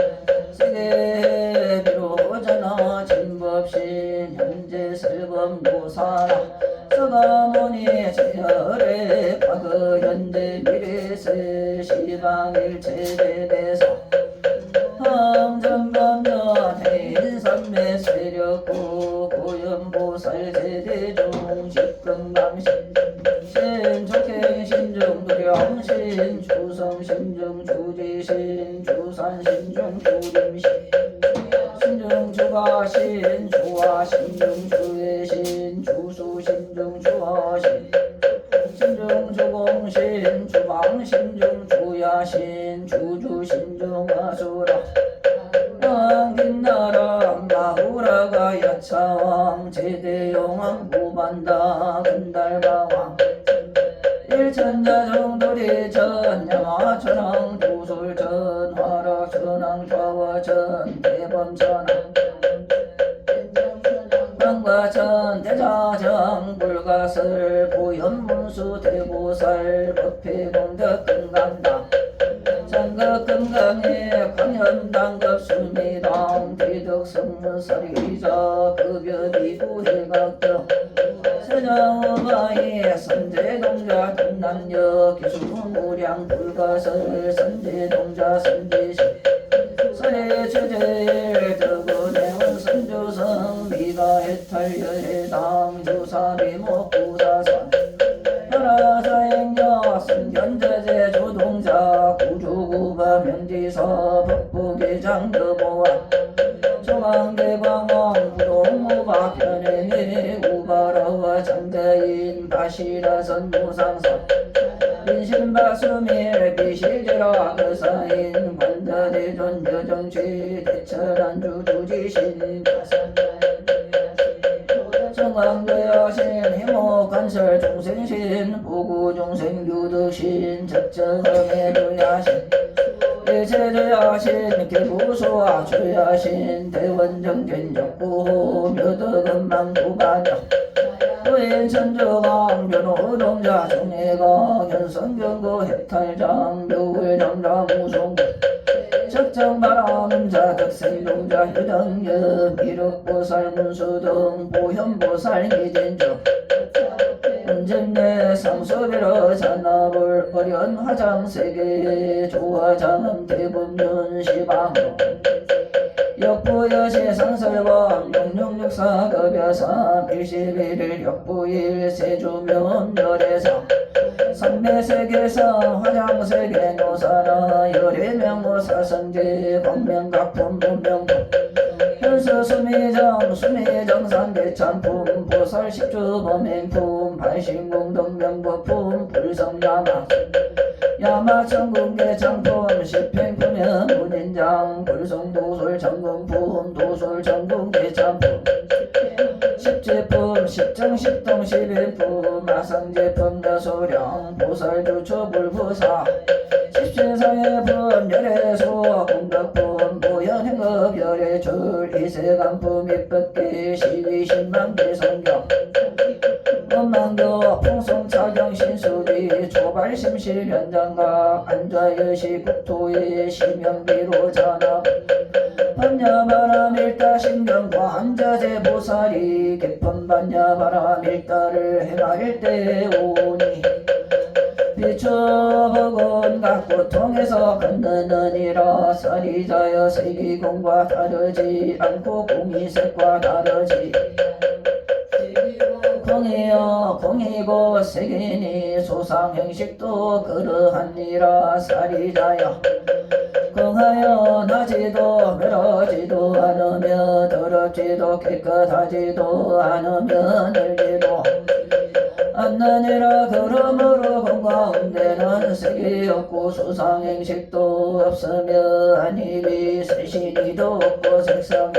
세계비로전하 진법신 현재 설범보사라 서가모니 제혈의 과거 현재 미래세 시방일체제대사 항전반면 해인삼매 세력구 고연보살 제대중 집근방신 신족행 신중 도령신 주성 신중 주지신 주산 신중 주림신 신중 주가신 주화 신중 주외신 주수 신중 주화신 신중 주공신 주방 신중 주야신 주주 신중 아수라 빛나라 마후라가 차왕 제대용왕 무반다 근달가왕 일천자 정돌이 전야마 천왕 두술전 화락 천왕 좌와전 대범천왕 광과천 대자정 불가설 보현문수 대보살 법회공덕 금강당 장급 금강에 광현당급 수미당 대덕성문설이자 급여비구 해각등 서정어바이 선제동자 동남역 기수무량 불가설 선제동자 선제시 설해주제일 덕원해원 선주성 미가해탈여해당 주사비목 구사선 혈화사행여 선견자재 조동자 구주구바 명지서 법부계장 여보와 조강대광왕 부동무바 편행해 우바라와 장자인 바시라선 무상선 인신바수밀 비실제라 그사인 관자대존 여정취 대철안주 주지신 정광도여신 희모간설 중생신 보구중생 유득신 적정해주야신 일체주야신 개구수와 주야신 대원정견적구 묘덕은망두반역 부인천주강 변호동자 중해강 현성경고 해탈장 묘울정자 무송구 적정바람자 덕생동자 효정여 미륵보살 문수등 보현보살 기진중 은진내 상수비로 잔나불 어련 화장세계 조화장은 대법륜 시방으로 역부여시 상설범 6664 급여삼 11일 역부일 세주면 열애상 삼매세계성 화장세계 노사나 열애명무사성제 광명각품 본명품 현수수미정 수미정산 대참품 보살식주 범행품 발신공덕명법품 불성야마 야마천궁계 장품 십행품여 문인장 불성도술 전공품 도술 전공계 장품 십제품 십정십동 십인품 마상제품 여소령 보살주초 불부사 십신상해품 열애소 공덕품 보현행업 열애줄 이세간품 입법계 시위신망계 성경 원망도 풍성차경 신수리 조발심실 현장각 안좌여시 국토의 심영비로 잔압 반야바람 일다 신경과 안자제 보살이 깊은 반야바람 일다를 행할 때 오니 비추복은 각 고통에서 건너느니라 사리자여 세기공과 다르지 않고 공이색과 다르지 공이여 공이고 색이니 소상형식도 그러하니라 사리자여 공하여 나지도 멀어지도 않으며 더럽지도 깨끗하지도 않으며 늘지도 않느니라 그러므로 공가운데는 색이 없고 수상행식도 없으며 안입이 세신이도 없고 색상이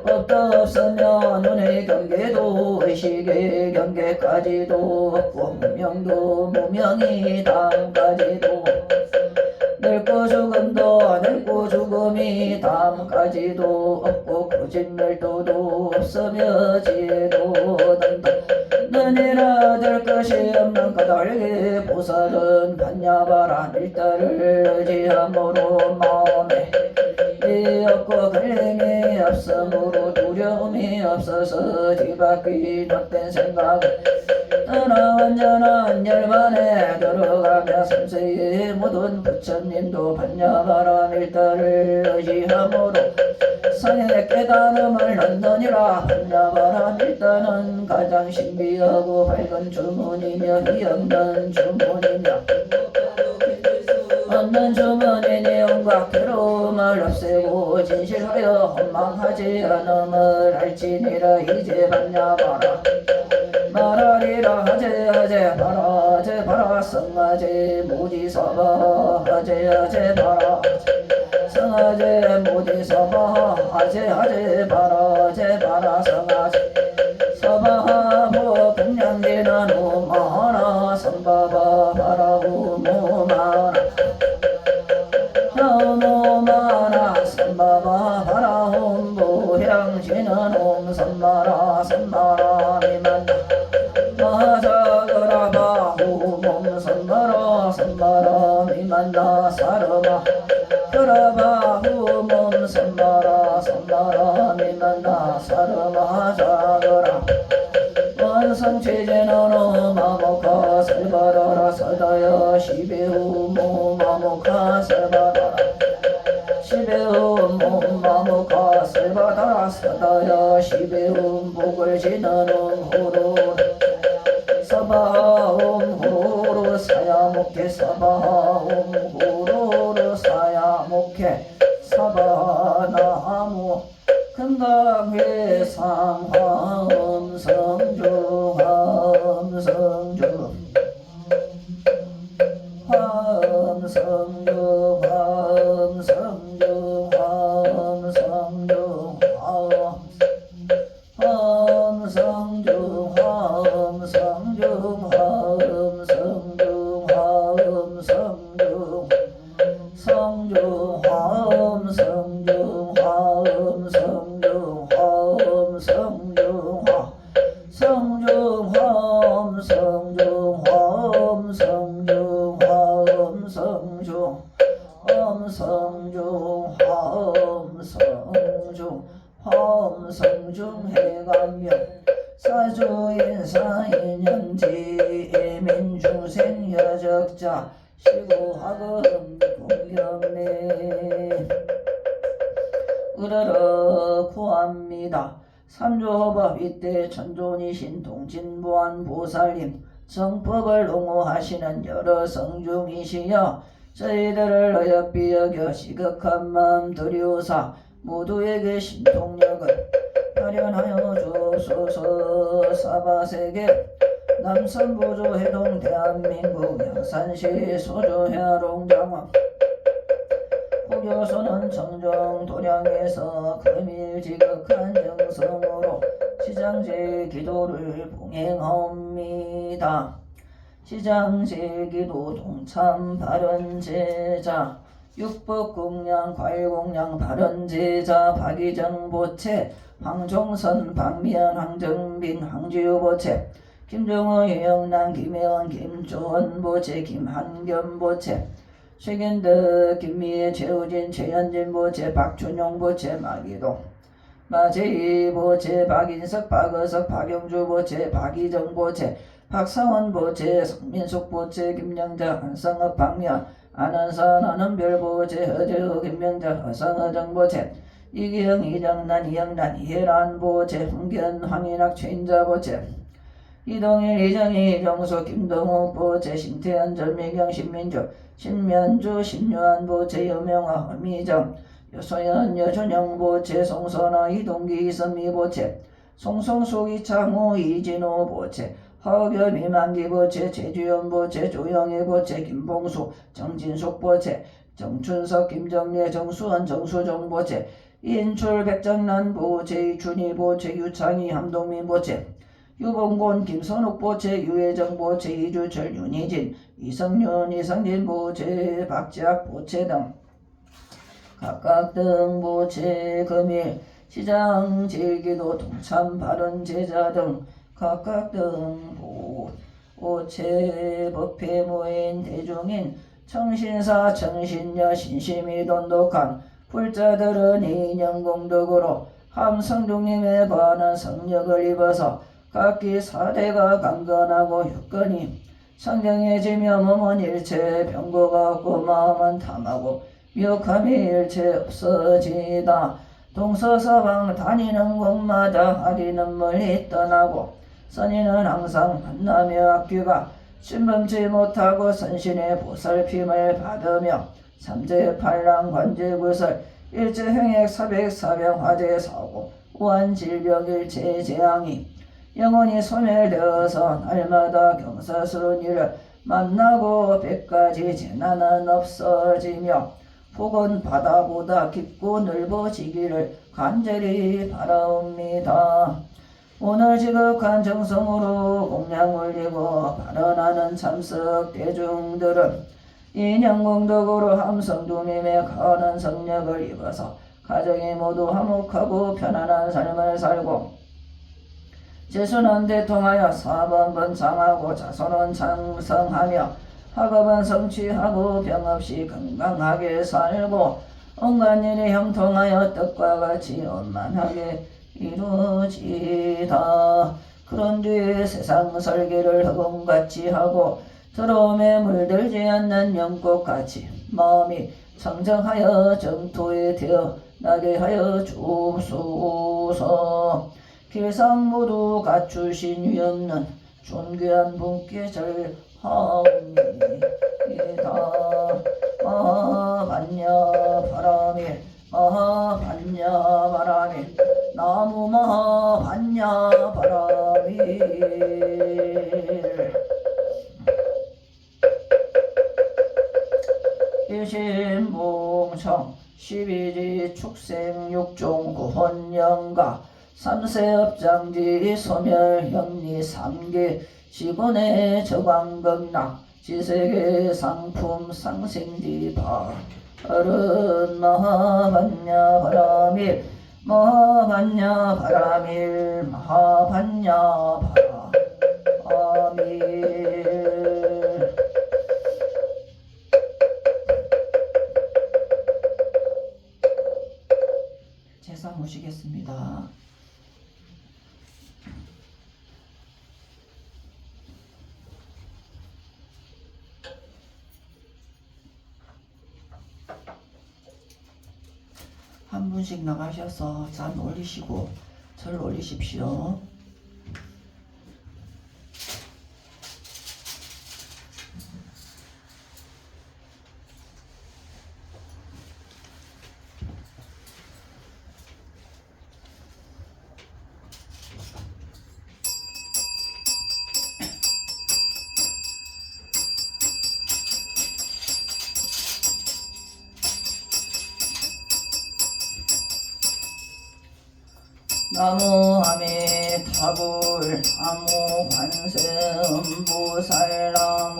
법도 없으며 눈의 경계도 의식의 경계까지도 없고 무명도 무명이 다음까지도 늙고 죽음도 늙고 죽음이 다음까지도 없고 거짓말도도 없으며 지혜도 단다 너니라 될 것이 없는 까닭에 보살은 반야바람 일다를 의지함으로 마음에 이 없고 걸림이 없으므로 두려움이 없어서 뒤바퀴 덧된 생각을 떠나 완전한 열반에 들어가며 삼세의 모든 부처님도 반야바람 일다를 의지함으로 상의 깨달음을 얻느니라 반야바람 일다는 가장 신비하고 밝은 주문이며 비없는 주문이며 없는 주문이니 온갖 괴로움을 없애고 진실하여 원망하지 않음을 알지니라 이제 반야바람 말하리라 하제 바라 바라 성하제 무지사바 하제 바라 성아제 모디서바 아제 바라제 바라 성아제 서바하보 금양지는 오마나 선바바 바라후 모마나 오마나 선바바 바라후 보향지는 옴선바라 선바라 미만나 마자그라바후 몸선바라 선바라 미만나 사르마 그라바후 몸선바라 선바라 미만나 사르마 자그라 원성체제는 마모카 설바라라 서다야 시베후 모마모카 설바라라 시베후 모마모카 설바라라 서다야 시베후 복을 지나는 호로 서바옴 호로 사야목해 서바옴 호로로 사야목해 서바나무 금강회상 화엄성주 화엄성주 화엄성주 화엄성주 화엄성주 화엄성주 화엄성주 화엄성주 화엄성주 성주 화엄성주 화엄성주 화엄성주 성주 화엄성주 화엄성주 화엄성주 화엄성주 화엄성주 화엄성중 해감명 사주인사인연지 민중생 여적자 시고학음 공경내 으르르 구합니다. 삼조법 이때 천존이신 동진보안 보살님 성법을 옹호하시는 여러 성중이시여 저희들을 어여삐 여겨 시극한 마음 들이오사 모두에게 신통력을 발현하여 주소서. 사바세계 남선보조 해동 대한민국 양산시 소조해롱장원 고교소는 정정 도량에서 금일 지극한 정성으로 시장제 기도를 봉행하옵니다. 시장제 기도 동참 발언제자 육법공양 과일공양 발언제자 박이정보채 황종선 박미연 황정빈 황지우보채 김정호 유영란 김혜원 김조원 보채 김한겸 보채 최견득 김미애 최우진 최현진 보채 박준용 보채 마기동 마재희 보채 박인석 박의석 박영주 보채 박이정 보채 박상원 보채 성민숙 보채 김영자 한성업 박미연 안원선 안원별 보채 허재호 김명자 허성허정 보채 이기영 이정란 이영란 이혜란 보채 홍견 황인학 최인자 보채 이동일 이정희 이정수 김동욱 보채 신태현 전미경 신민주 신면주 신유한 보채 여명화 허미정 여소연 여준영 보채 송선아 이동기 이선미 보채 송송숙 이창호 이진호 보채 허겸 이만기 보채 최주연 보채 조영애 보채 김봉수 정진숙 보채 정춘석 김정래 정수원 정수정 보채 인출 백정란 보채 이춘희 보채 유창희 함동민 보채 유봉곤 김선욱 보채 유혜정 보채 이주철 윤희진 이성윤 이성진 보채 박지학 보채 등 각각 등 보채 금일 시장 제일기도 동참 발언 제자 등 각각 등 보채 법회 모인 대중인 청신사 청신녀 신심이 돈독한 불자들은 인연공덕으로 함성중님에 관한 성력을 입어서 각기 사대가 강건하고 육건이 성경해지며 몸은 일체 병고가 없고 마음은 탐하고 미혹함이 일체 없어지다. 동서서방 다니는 곳마다 하리는 멀리 떠나고 선인은 항상 만나며 악귀가 신범치 못하고 선신의 보살핌을 받으며 삼재팔랑 관제구설 일제행액 사백사병 화재사고 우한질병 일체재앙이 영원히 소멸되어서 날마다 경사스러운 일을 만나고 100가지 재난은 없어지며 폭은 바다보다 깊고 넓어지기를 간절히 바라옵니다. 오늘 지극한 정성으로 공양 올리고 발언하는 참석 대중들은 인연공덕으로 함성두님의 강한 성력을 입어서 가정이 모두 화목하고 편안한 삶을 살고 재수는 대통하여 사업은 번창하고 자손은 장성하며 학업은 성취하고 병없이 건강하게 살고 온갖 일이 형통하여 뜻과 같이 원만하게 이루어지다. 그런 뒤에 세상 설계를 허공같이 하고 더러움에 물들지 않는 연꽃같이 마음이 청정하여 정토에 태어나게 하여 주소서. 길상 모두 갖추신 위없는 존귀한 분께 절하옵니다. 마하반야바라밀 마하반야바라밀 나무 마하반야바라밀. 일신봉청 12지 축생 육종 구혼영가 3세업장지 소멸영리 3계 지본의 저광극락 지세계 상품 상생지바 어른 마하반야바라밀 마하반야바라밀 마하반야바라밀. 제사 모시겠습니다. 한 분씩 나가셔서 잔 올리시고 절 올리십시오. 나무 아미타불 나무 관세음보살나무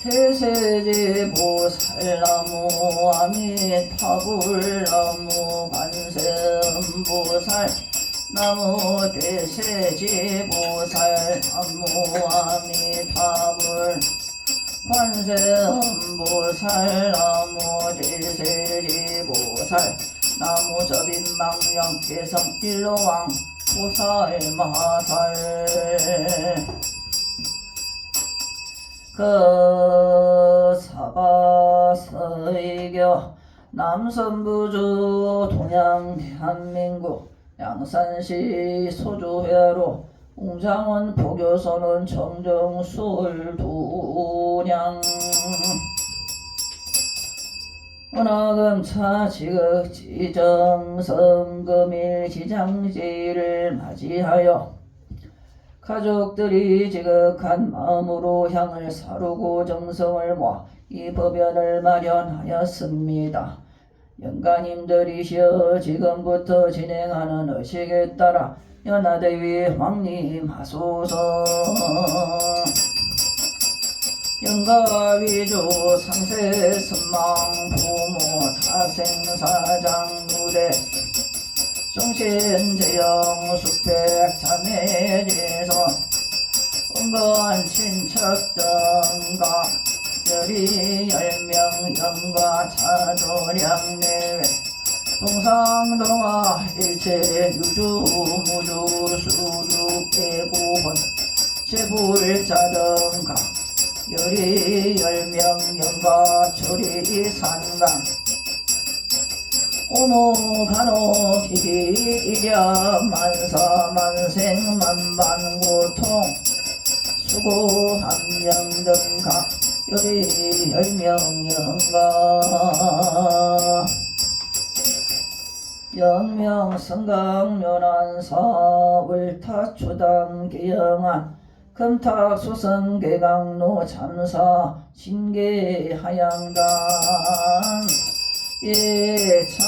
대세지 보살나무 아미타불 나무 관세음보살 나무 대세지 보살 나무 아미타불 관세음보살 나무 대세지 보살 나무 저빈망령 개성 일로왕 보살 마살 그 사바서이교 남선부주 동양 대한민국 양산시 소주회로 웅장원 포교소는 청정수월 도량 은하금차 지극 지정성금일 기장지를 맞이하여 가족들이 지극한 마음으로 향을 사르고 정성을 모아 이 법연을 마련하였습니다. 영가님들이시여 지금부터 진행하는 의식에 따라 연하대위 왕님 하소서. 영가위주 상세 선망 부모 타생사장 누대 정신제영 숙백 자매제선 은건 친척 등가 열이 10명 영가 차도량 내외 동상동화 일체 유주 무주 수주 개고번 제불자 등가 열이 10명 영가 조리 산강 오모 간호 기기이랴 만사 만생 만반고통 수고 함령 등가 열이 10명 영가 영명 성강면한사 을타초당 계영한 금탁수성 개강로 참사 신계하양단 예차질령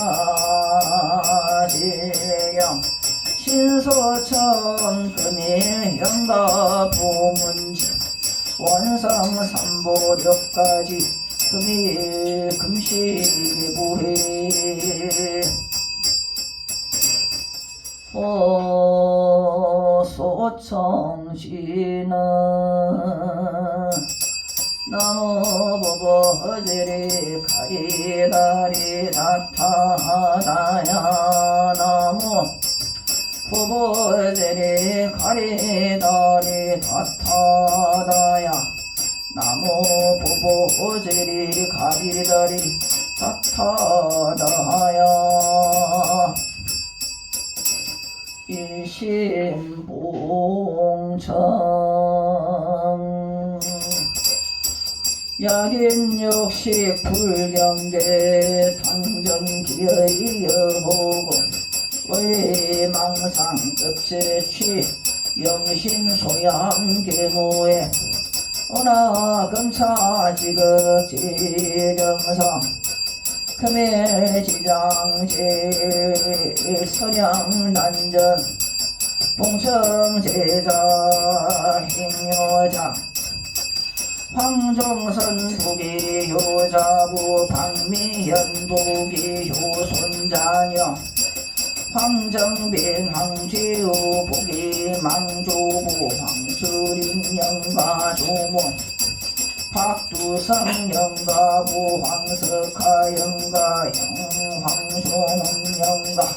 신소천 금일영가 보문지 원성 삼보력까지 금일 금시부회 소청시는 나무보보제리 가리가리 다타다야 나무 보보제리 가리가리 다타다야 나무 보보제리 가리가리 다타다야 일심봉청 약인육식 불경대 당정기의 여호고 의망상 급제취 영신소양계모에 오나금차지극지정상 금일지장제일 선양난전 봉성제자 행여자 황종선 부기효자부 박미현 부기효손자녀 황정빈 황지우 부기망조부 황수린 영가조모 박두성 영가부 황석하 영가형 황송은 영가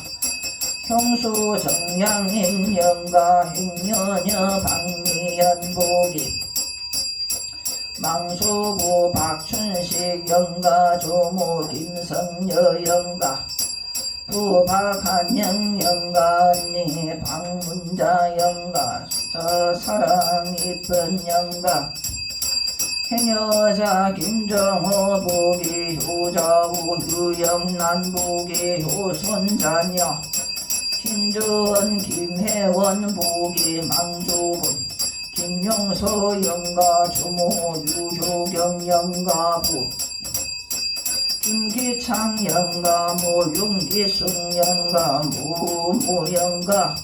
형수정양임 영가 행여녀 박미현 부기 망수부 박춘식 영가 조모 김성여 영가 부박한영 영가 언니 박문자 영가 저 사랑 이쁜 영가 행여자 김정호 부기 효자부 유영란 부기 효손자녀 김주원 김혜원 부기 망조분 김용서 영가 주모 유효경 영가부 김기창 영가 모윤기숙 영가 무모 영가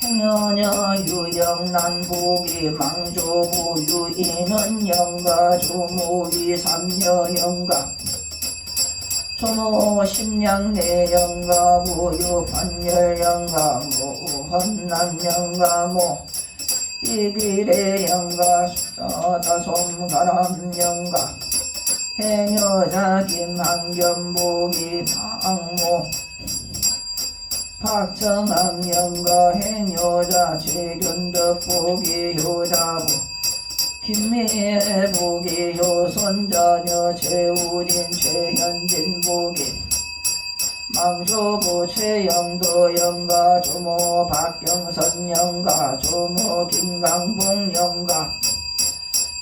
행여녀 유영란 부기 망조부 유인원 영가 주모 이삼여 영가 소모 심량내 영가 무유 반열 영가 무헌난 영가 모 이길의 영가 다솜가람 영가 행여자 김한겸부기 방모 박정함 영가 행여자 최균덕부기 효자부 김미애부기 효손자녀 최우진 최현진부기 망조부 최영도 영가 조모 박경선 영가 조모 김강봉 영가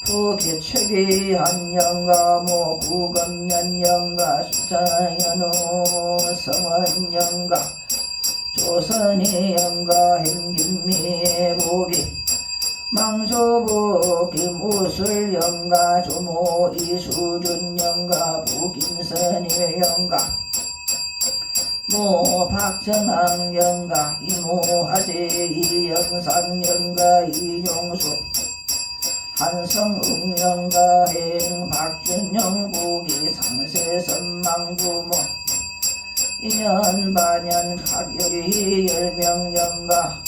부기 최기한 영가 모 구금년 영가 수자연호 성원 영가 조선이 영가 행김미의 부기 망조부 김우술 영가 조모 이수준 영가 부김선일 영가 모 박정항 영가 이모하재 이영상 영가 이종수 한성웅 영가 행 박준영 부기 상세선망부모 인연반연 각열이 열명 영가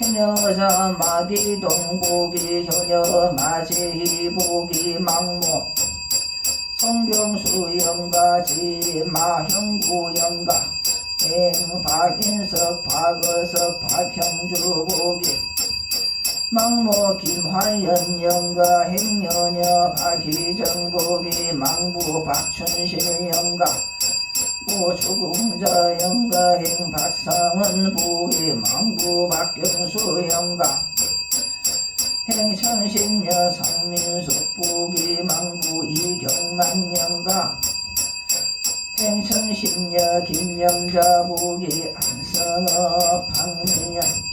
행여자 마기동 부기 효녀 마제희 부기 망모 송경수 영가 지마형구 영가 행 박인석 박어석 박형주 부기 망모 김화연 영가 행여녀 박희정 부기 망부 박춘실 영가 모주공자 영가 행 박상은 부기 망부 박경수 영가 행천신녀 상민숙 부기 망부 이경란 영가 행천신녀 김영자 부기 안성업 박미연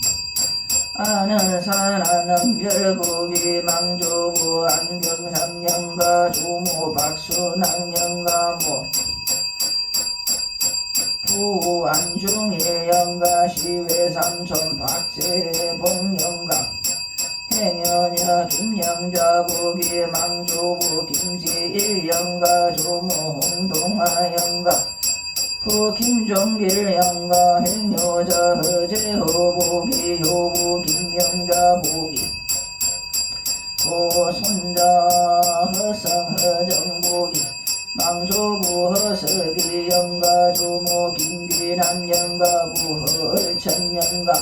아는산 별부기 망조부 안경삼 영가 조모 박순항 영가 모 후 안중일 영가 시외삼촌 박재봉 영가 행여녀 김영자 부기 망조부 김지일 영가 조모 홍동아 영가 후 김종길 영가 행여자 허재호 부기 효부 김명자 부기 손자 허성 허정 부기 망조부 허석이 영가 조모 김귀남 영가 부허천 영가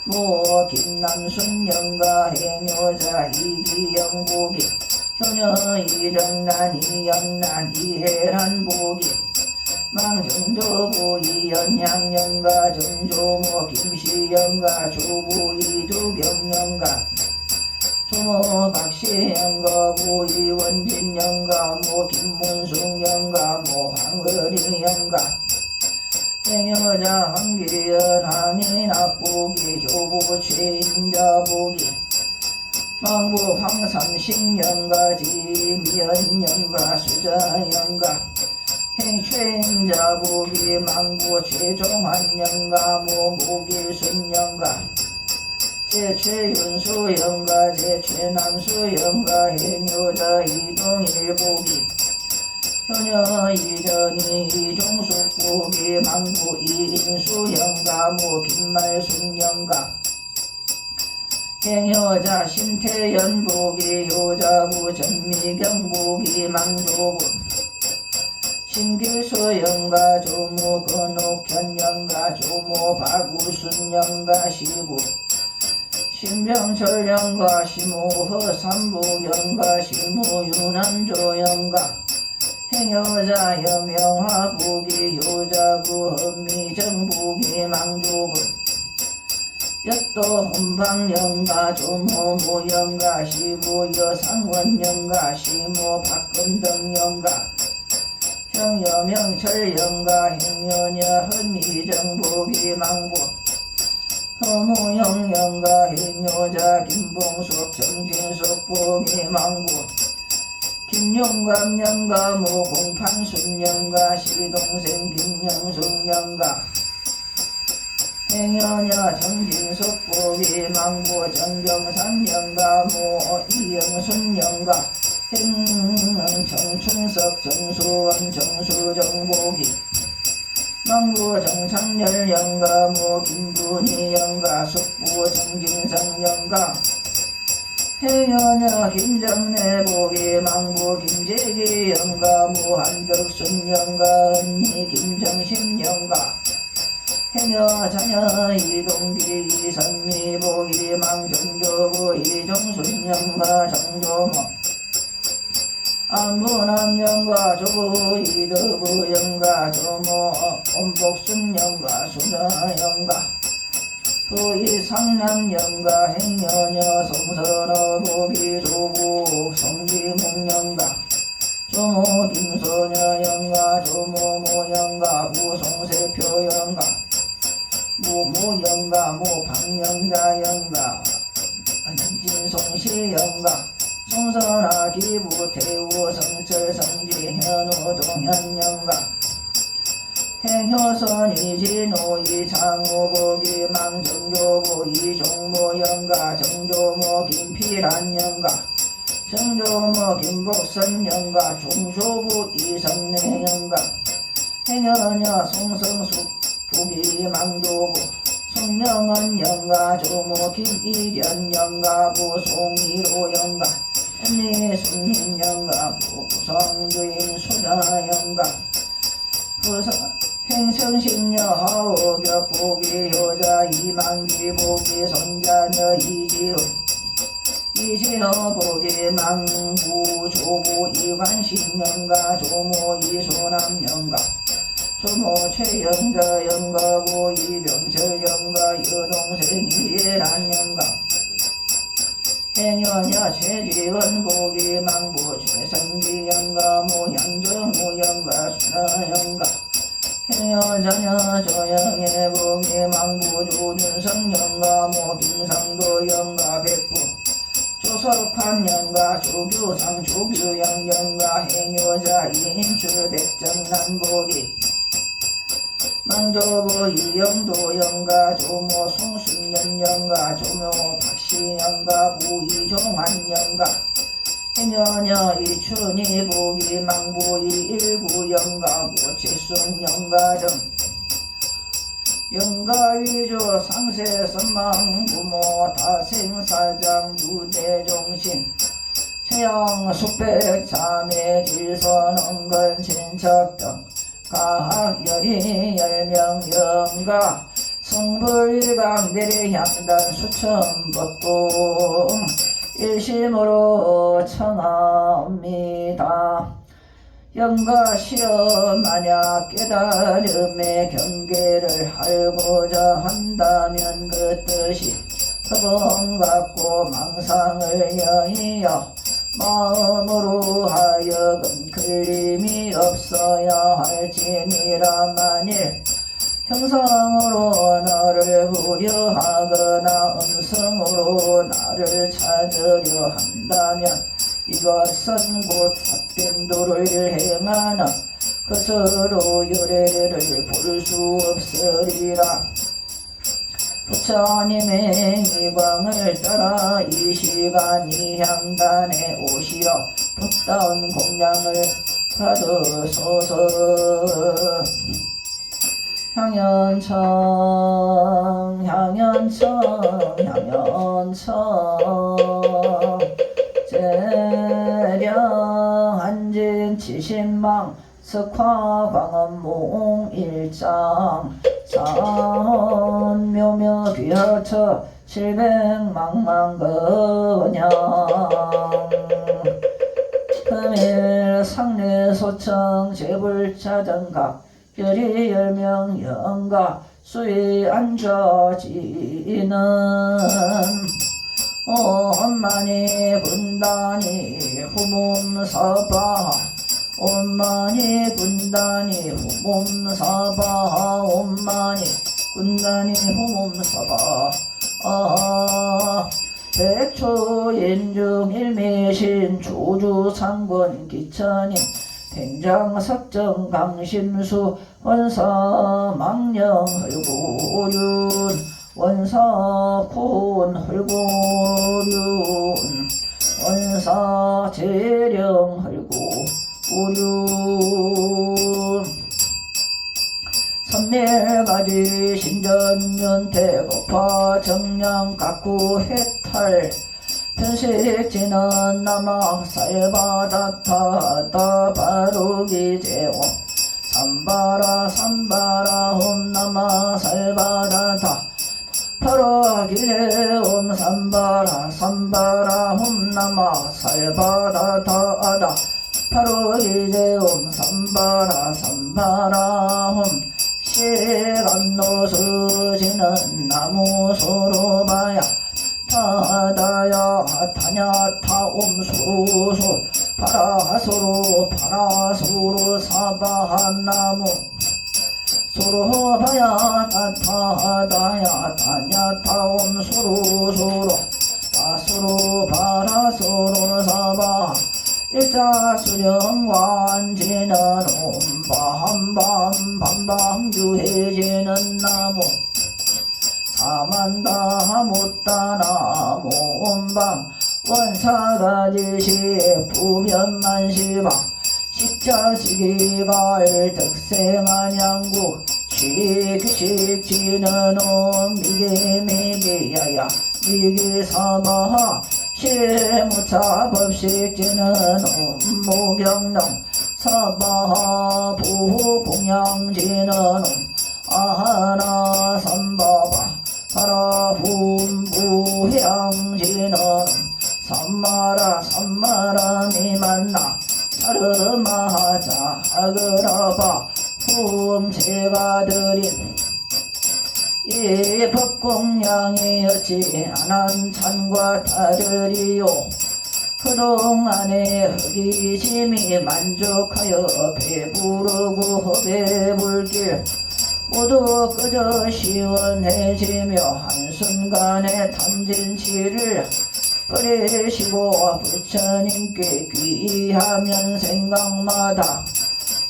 모 김남순 영가 행여자 이기영 부기 효녀 이정난 이영란 이해란 부기 망정조부 이연양 영가 정조모 김씨 영가 조부 이두경 영가 조모 박씨 영가 모 이원진 영가 모 김문숙 영가 모 황거리 영가 행여자 황기연 황인아 부기 효부 최인자 부기 망부 황삼식 영가 지미연 영가 수자 영가 행최인자 부기 망부 최종환 영가 모 무길순 영가 제최윤수 영가 제최남수 영가 행여자 이동일 부기 효녀 이전이 이종숙 부기 망부 이인수 영가 모 김말순 영가 행여자 심태연 부기 효자부 전미경 부기 망조부 신길수 영가 조모 건옥현 영가 조모 박우순 영가 시부 신병철 영가 시모 허삼북 영가 시모 유남조 영가 행여자 여명화 부기 효자부 헌미정 부기 망조부 엿도 혼방 영가 조모 모 영가 시부 여상원 영가 시모 박근등 영가 형여명철 영가 행여녀 헌미정 부기 망부 허무영 영가 행여자 김봉숙 정진숙 부기 망부 김용감 영가 모 공판순 영가 시동생 김영숙 영가 행여녀 정진숙 부기 망부 정경산 영가 모 이영순 영가 행청춘석 정수원 정수정 부기 망부 정창열 영가 모 김분희 영가 숙부 정진성 영가 행여녀 김정래 부기 망부 김재기 영가 모 한덕순 영가 언니 김정심 영가 행여 자녀 이동기 이선미 부기 망정조부 이종순 영가 정조모 안부남 영가 조부 이덕부 영가 조모 온복순 영가 수자 영가 후이상남 영가 행여녀 송설어 부기 조부 성기문 영가 조모 김소녀 영가 조모 모 영가 무송세표 영가 무모 영가 모 박영자 영가 진송시 영가 송선아 기부 태우 성철 성지 현우 동현 영가 행효선 이진호 이창호 부기 망정조부 이종모 영가 정조모 김필한 영가 정조모 김복선 영가 종조부 이성래 영가 행여녀 송성숙 부기 망조부 송영은 영가 조모 김일현 영가 부송이로 영가 언니순님 영가 부성주인 수자 영가 행성신녀 하오격 부기 효자 이만기 부기 손자녀 이지호 부기 망부 조부 이관신 영가 조모 이소남 영가 조모 최영자 영가 부 이병철 영가 여동생 이란 영가 행여녀 최지원 부기 망부 최성기 영가 모 양정우 영가 수나 영가 행여자녀 조영애 부기 망부 조준성 영가 모 김상도 영가 백부 조석환 영가 조규상 조규영 영가 행여자 이인출 백정남 부기 망조부 이영도 영가 조모 송순년 영가 조모 박씨 영가 부이종환 영가 해녀녀 일춘이 보기 망부 일구 영가 모칠순 영가 등 영가 위조 상세 선망 부모 다생사장 유대종신 채영 숙백 자매 질선 은근 친척 등 각열이 열명 영가 성불일강 내리향단 수천법궁 일심으로 청하옵니다. 영가 시험 만약 깨달음의 경계를 알고자 한다면 그 뜻이 서봉 갖고 망상을 여의어 마음으로 하여금 걸림이 없어야 할지니라. 만일 형상으로 나를 부려하거나 음성으로 나를 찾으려 한다면 이것은 곧 삿된도를 행하나 그것으로 유래를 볼 수 없으리라. 부처님의 이광을 따라 이 시간 이 향단에 오시어 복다운 공양을 받으소서. 향연청 향연청 향연청 재령 한진 지신망 석화 광엄몽 일장 산 묘묘 귀하처 칠백망망거냥 금일 상례소청 재불차등각 별이 열명 영가 수위 앉아지는 온만이 군단이 후문사바 온만이 군단이 후문사바 온만이 군단이 후문사바 백초인중 일미신 조주상권 기천임 팽장석정 강심수 원사 망령 헐고륜 원사 군 헐고륜 원사 재령 헐고륜 선멸가지 신전연태 거파 정량 각구 해탈 편식지는 남아 쌀바다타다 바루기제옴 삼바라 삼바라 홈 남아 쌀바다타 바루기제옴 삼바라 삼바라 홈 남아 쌀바다타다 바루기제옴 삼바라 삼바라 홈 시간노수지는 나무소로 봐야 타다야 타냐 타옴소로소 파라소로 파라소로 사바한나무 소로 봐야 타다야 타냐 타옴소로소로 파소로 파라소로 사바 일자수령관지는 옴밤밤밤밤 유해지는 나무 사만다 못다나 몬방 원사가지시 부변만시방 식자시기갈 득생한 양구 식식지는 옴 미기미기야야 미기사마하 실무차 법식지는 옴 모경능 사바하 부공양지는 옴 아하나 삼바바 파라훈부향지는 삼마라 삼마라 미만나 사르마하자 아그라바 후음제가 드린 이 법공양이었지 안한찬과 다르리요. 그동안의 흑이심이 만족하여 배부르고 배불길 모두 그저 시원해지며 한순간에 탐진치를 버리시고 부처님께 귀하면 생각마다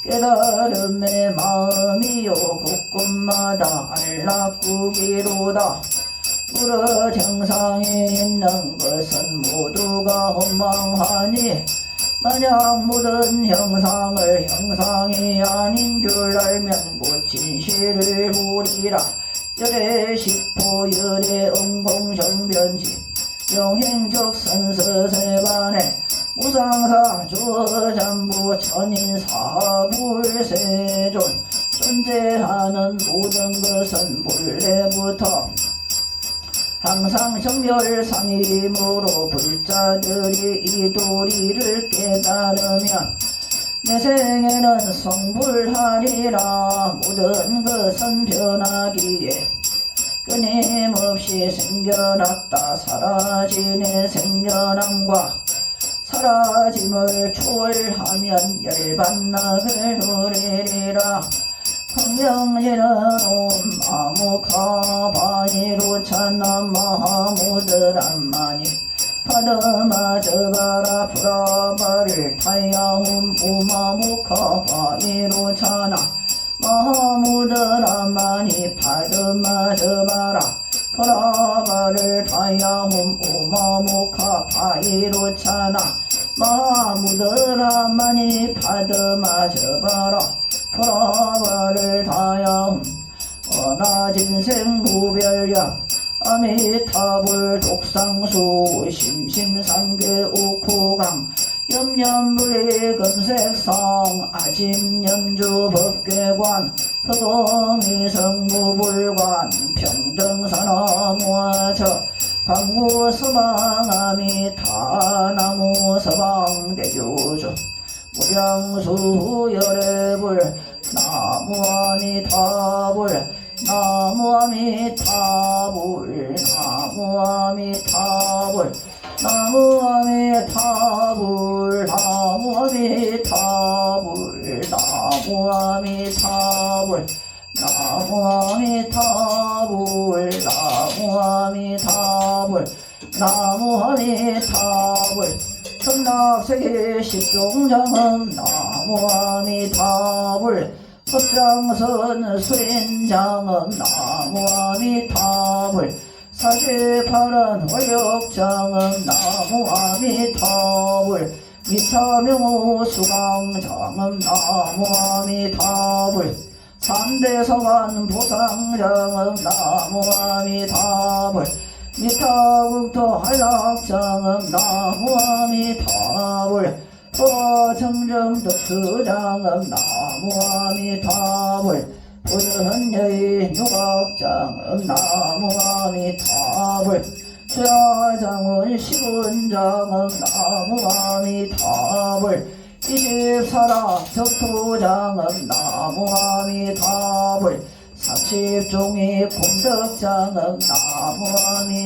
깨달음의 마음이요 곳곳마다 안락구기로다. 불어 정상에 있는 것은 모두가 허망하니 만약 모든 형상을 형상이 아닌 줄 알면 곧 진실을 보리라. 열의 식포 열의 응공정변지 영행적 선서세반에 무상사 조전부 천인사불세존 존재하는 모든 것은 본래부터 항상 정별상임으로 불자들이 이 도리를 깨달으면 내 생에는 성불하리라. 모든 것은 변하기에 끊임없이 생겨났다. 사라지네 생겨남과 사라짐을 초월하면 열반낙을 누리리라. 광명지는 옴 아무카바이로 찬나 마하무드람마니 파드마저바라 프라바를 타야홈 오마무카바이로 찬나 마하무드람마니 파드마저바라 프라바를 타야홈 오마무카바이로 찬나 마하무드람마니 파드마저바라 프라바를 다양 어나진생 무별량 아미타불 독상수 심심상계 우쿠강 염염불이 금색성 아짐염주 법계관 흑공이성무불관 평등산화무아처 광구서방아미타나무서방대교주 무량수 열애불 나무아미타불 나무아미타불 나무아미타불 나무아미타불 나무아미타불 나무아미타불 나무아미타불 나무아미타불 나무아미타불 천락세계 십종장은 나무아미타불 법장선 수인장은 나무아미타불 사제파란 월력장은 나무아미타불 미타명호 수강장은 나무아미타불 삼대서관 보상장은 나무아미타불 미타국토 한락장은 나무아미타불 정정덕수장은 나무아미타불 보전여의 누각장은 나무아미타불 수야장은 시군장은 나무아미타불 24라 적토장은 나무아미타불 30종이 공덕장은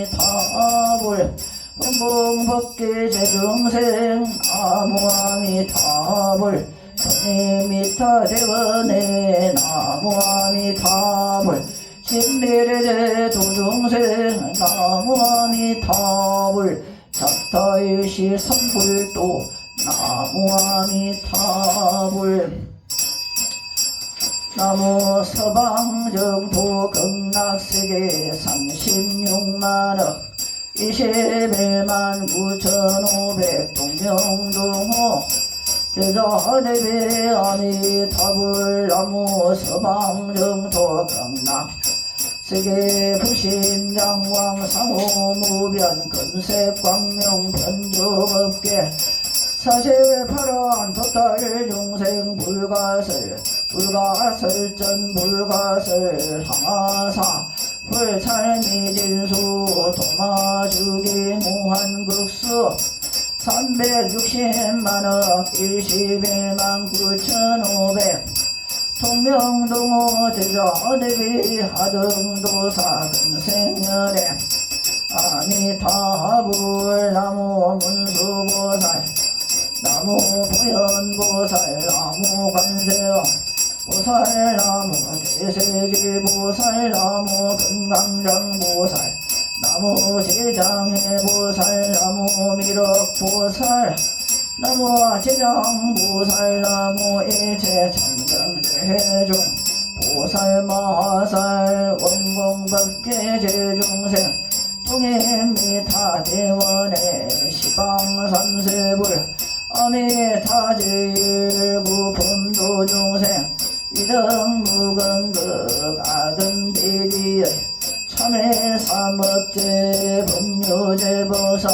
나무아미타불 원봉법계 제중생 나무아미타불 천리미타 대원의 나무아미타불 신비례제 도중생 나무아미타불 작타일시 선불도 나무아미타불 나무 서방정토 극락세계 36만억 21만 9,500 동명동호 제자대비 아미타불 나무 서방정토 극락 세계 부심장광 상호무변 금색광명 변조업계 사세파란 도탈 중생 불가설 불가설전 불가설 항아사 불찰미진수 도마주기 무한극수 360만억 21만 9,500 통명동호 제자대비 하등도사 금생열애 아미타불 나무 문수보살 나무 보현보살 나무 관세어 보살 나무 대세지보살 나무 금강장보살 나무 제장해보살 나무 미륵보살 나무 지정보살 나무 일체 청정제종 보살 마살 원공법계 제중생 동해미타 대원의 시방삼세불 아미타제일구 범도중생 위등무근극 아금대기의 참회삼업제 법료제보선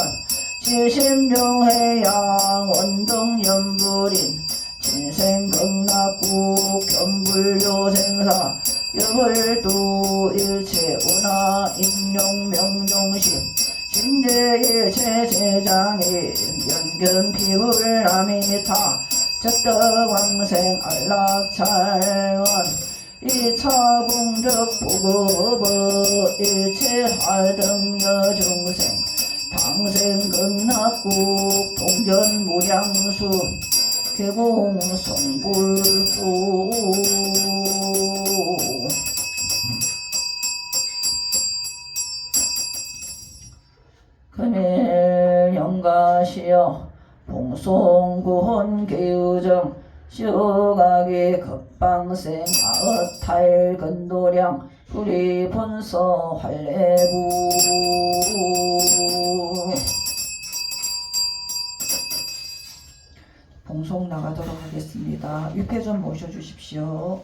칠심종회양 원동연불인 진생극락국 견불요생사 여불도 일체 운하 임용명종심 신제일체 제장인 연근피불아미타 적덕왕생 안락찰원 이차공적 보고버 일체 하등여중생 당생극락국 동견무량수 개공성불도 금일 영가시여 봉송구혼 개유정 시어가기 급방생 아ը탈 근도량 불이 분서 활래부 봉송 나가도록 하겠습니다. 6회 좀 모셔주십시오.